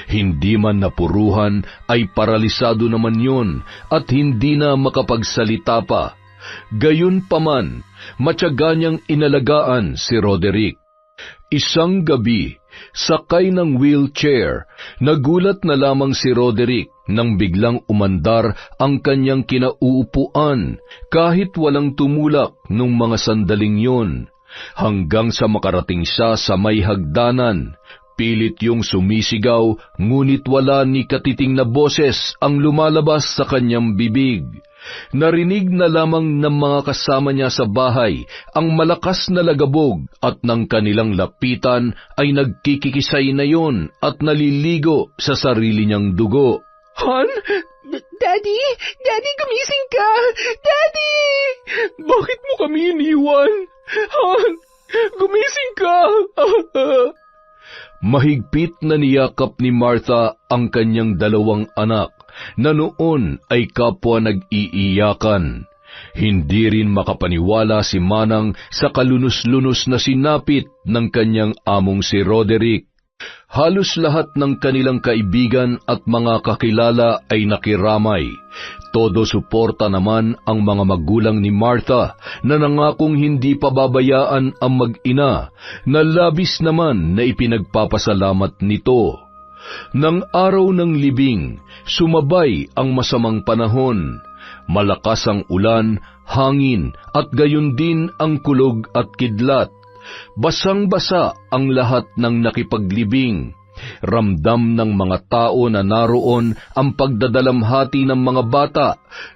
Hindi man napuruhan ay paralisado naman yun at hindi na makapagsalita pa. Gayunpaman, matyaga niyang inalagaan si Roderick. Isang gabi, sakay ng wheelchair, nagulat na lamang si Roderick nang biglang umandar ang kanyang kinauupuan kahit walang tumulak nung mga sandaling yun. Hanggang sa makarating siya sa may hagdanan, pilit yung sumisigaw ngunit wala ni katiting na boses ang lumalabas sa kanyang bibig. Narinig na lamang ng mga kasama niya sa bahay ang malakas na lagabog at ng kanilang lapitan ay nagkikikisay na yon at naliligo sa sarili niyang dugo. Han? Daddy! Daddy, gumising ka! Daddy! Bakit mo kami iniwan? Han? Gumising ka! Mahigpit na niyakap ni Martha ang kanyang dalawang anak na noon ay kapwa nag-iiyakan. Hindi rin makapaniwala si Manang sa kalunos-lunos na sinapit ng kanyang among si Roderick. Halos lahat ng kanilang kaibigan at mga kakilala ay nakiramay. Todo suporta naman ang mga magulang ni Martha na nangakong hindi pababayaan ang mag-ina na labis naman na ipinagpapasalamat nito. Nang araw ng libing, sumabay ang masamang panahon. Malakas ang ulan, hangin at gayon din ang kulog at kidlat. Basang-basa ang lahat ng nakipaglibing. Ramdam ng mga tao na naroon ang pagdadalamhati ng mga bata,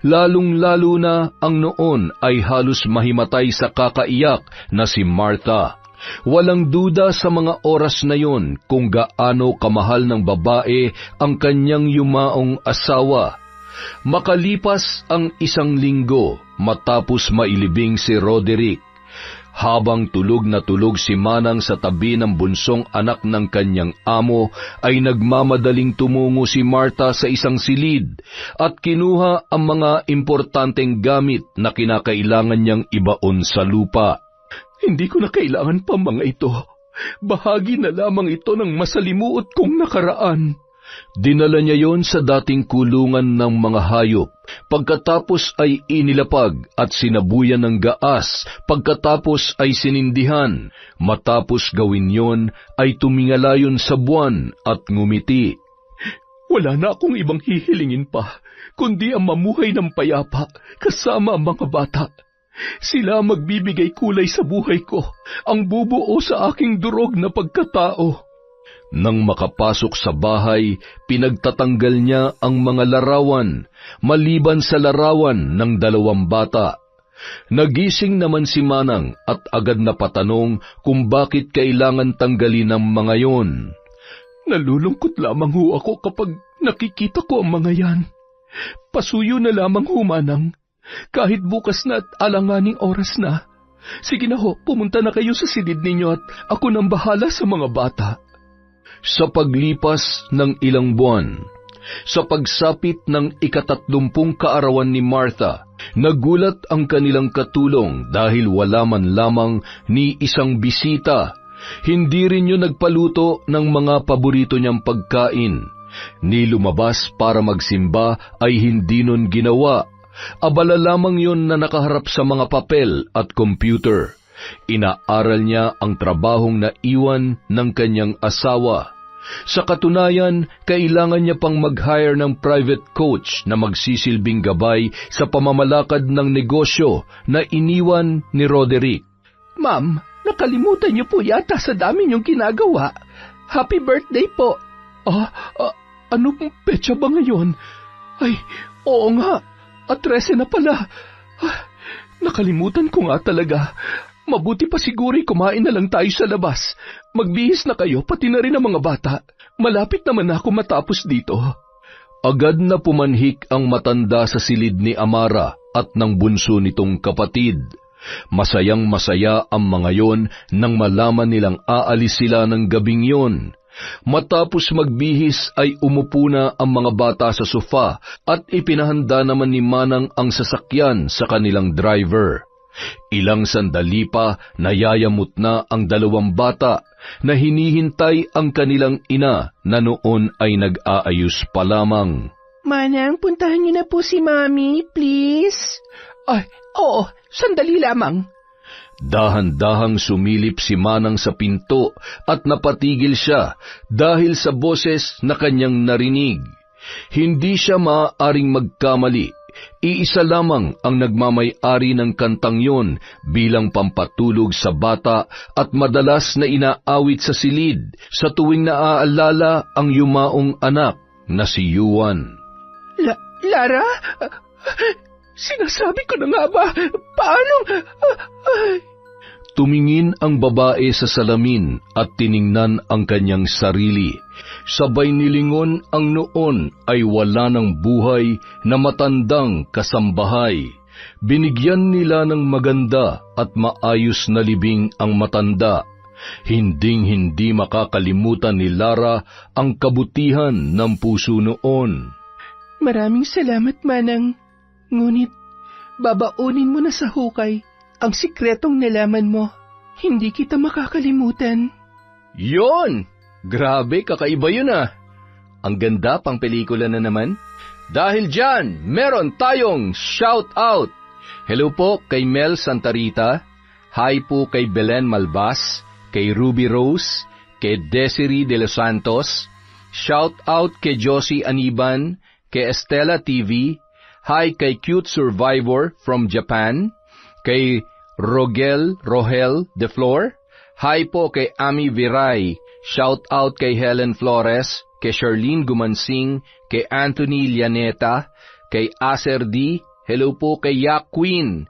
lalong-lalo na ang noon ay halos mahimatay sa kakaiyak na si Martha. Walang duda sa mga oras na yon kung gaano kamahal ng babae ang kanyang yumaong asawa. Makalipas ang 1 linggo matapos mailibing si Roderick, habang tulog na tulog si Manang sa tabi ng bunsong anak ng kanyang amo, ay nagmamadaling tumungo si Martha sa isang silid at kinuha ang mga importanteng gamit na kinakailangan niyang ibaon sa lupa. Hindi ko na kailangan pa mga ito. Bahagi na lamang ito ng masalimuot kong nakaraan. Dinala niya yon sa dating kulungan ng mga hayop. Pagkatapos ay inilapag at sinabuyan ng gaas. Pagkatapos ay sinindihan. Matapos gawin yon ay tumingala yon sa buwan at ngumiti. Wala na akong ibang hihilingin pa, kundi ang mamuhay ng payapa kasama ang mga bata. Sila magbibigay kulay sa buhay ko, ang bubuo sa aking durog na pagkatao. Nang makapasok sa bahay, pinagtatanggal niya ang mga larawan, maliban sa larawan ng 2 bata. Nagising naman si Manang at agad na patanong kung bakit kailangan tanggalin ang mga yon. Nalulungkot lamang ho ako kapag nakikita ko ang mga yan. Pasuyo na lamang ho, Manang. Kahit bukas na at alanganing oras na. Sige na ho, pumunta na kayo sa silid ninyo at ako nang bahala sa mga bata. Sa paglipas ng ilang buwan, sa pagsapit ng 30 kaarawan ni Martha, nagulat ang kanilang katulong dahil wala man lamang ni isang bisita. Hindi rin yun nagpaluto ng mga paborito niyang pagkain. Ni lumabas para magsimba ay hindi nun ginawa. Abala lamang yun na nakaharap sa mga papel at computer. Inaaral niya ang trabahong naiwan ng kanyang asawa. Sa katunayan, kailangan niya pang mag-hire ng private coach na magsisilbing gabay sa pamamalakad ng negosyo na iniwan ni Roderick. Ma'am, nakalimutan niyo po yata sa dami niyong ginagawa. Happy birthday po. Ano pong petsa ba ngayon? Ay, oo nga. At 13 na pala. Nakalimutan ko nga talaga. Mabuti pa siguro'y kumain na lang tayo sa labas. Magbihis na kayo, pati na rin ang mga bata. Malapit naman ako matapos dito. Agad na pumanhik ang matanda sa silid ni Amara at ng bunso nitong kapatid. Masayang-masaya ang mga yon nang malaman nilang aalis sila ng gabing yon. Matapos magbihis ay umupo na ang mga bata sa sofa at ipinahanda naman ni Manang ang sasakyan sa kanilang driver. Ilang sandali pa nayayamot na ang 2 bata na hinihintay ang kanilang ina na noon ay nag-aayos pa lamang. Manang, puntahan niyo na po si Mami, please. Ay, oo, sandali lamang. Dahan-dahang sumilip si Manang sa pinto at napatigil siya dahil sa boses na kanyang narinig. Hindi siya maaaring magkamali. Iisa lamang ang nagmamay-ari ng kantang yon bilang pampatulog sa bata at madalas na inaawit sa silid sa tuwing naaalala ang yumaong anak na si Yuan. Lara? Sinasabi ko na nga ba? Paano? Tumingin ang babae sa salamin at tiningnan ang kanyang sarili. Sabay nilingon ang noon ay wala ng buhay na matandang kasambahay. Binigyan nila ng maganda at maayos na libing ang matanda. Hinding-hindi makakalimutan ni Lara ang kabutihan ng puso noon. Maraming salamat, Manang. Ngunit, babaunin mo na sa hukay ang sikretong nalaman mo. Hindi kita makakalimutan. Yon! Grabe, kakaiba yun ah. Ang ganda pang pelikula na naman. Dahil dyan, meron tayong shout out. Hello po kay Mel Santarita. Hi po kay Belen Malbas, kay Ruby Rose, kay Desiree De Los Santos. Shout out kay Josie Aniban, kay Estela TV. Hi kay Cute Survivor from Japan, kay Rohel De Flor. Hi po kay Ami Viray. Shout out kay Helen Flores, kay Charlene Gumansing, kay Anthony Llaneta, kay Acer D. Hello po kay Yak Queen.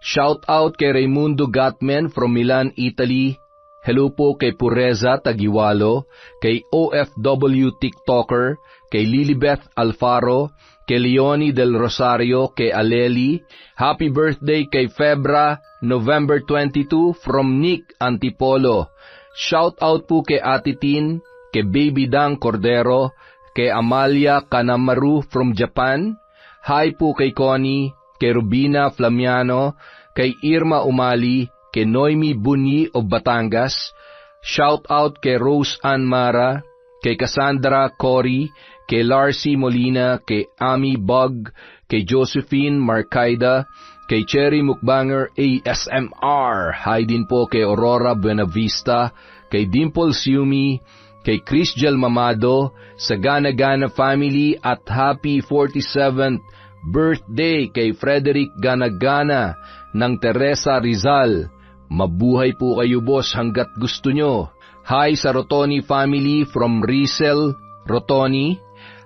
Shout out kay Raimundo Gatmen from Milan, Italy. Hello po kay Pureza Tagiwalo, kay OFW TikToker, kay Lilibeth Alfaro, kay Leonie Del Rosario, kay Aleli. Happy birthday kay Febra, November 22, from Nick Antipolo. Shout out po kay Ate Tin, kay Baby Dang Cordero, kay Amalia Kanamaru from Japan. Hi po kay Connie, kay Rubina Flamiano, kay Irma Umali, kay Noemi Bunyi of Batangas. Shout out kay Rose Ann Mara, kay Cassandra Cory, kay Larcy Molina, kay Ami Bug, kay Josephine Marcaida, kay Cherry Mukbanger ASMR. Hi din po kay Aurora Buenavista, kay Dimple Siumi, kay Chris Jel Mamado, sa Gana Gana family, at happy 47th birthday kay Frederick Ganagana ng Teresa Rizal. Mabuhay po kayo, boss, hanggat gusto nyo. Hi sa Rotoni family from Rizel, Rotoni.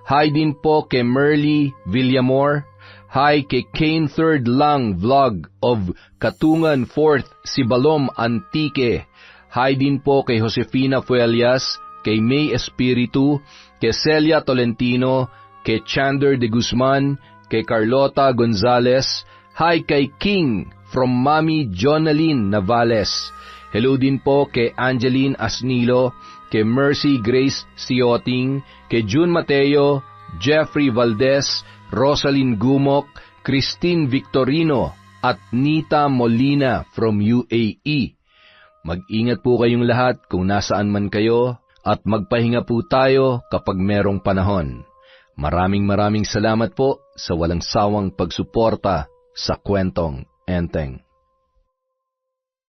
Hi din po kay Merly Villamor. Hi kay Kane Third Lang Vlog of Katungan 4th, Sibalom, Antique. Hi din po kay Josefina Fuelias, kay May Espiritu, kay Celia Tolentino, kay Chander de Guzman, kay Carlota Gonzalez. Hi kay King from Mami Jonaline Navales. Hello din po kay Angeline Asnilo, kay Mercy Grace Sioting, kay June Mateo, Jeffrey Valdez, Rosalyn Gumok, Christine Victorino, at Nita Molina from UAE. Mag-ingat po kayong lahat kung nasaan man kayo, at magpahinga po tayo kapag merong panahon. Maraming salamat po sa walang sawang pagsuporta sa Kwentong Enteng.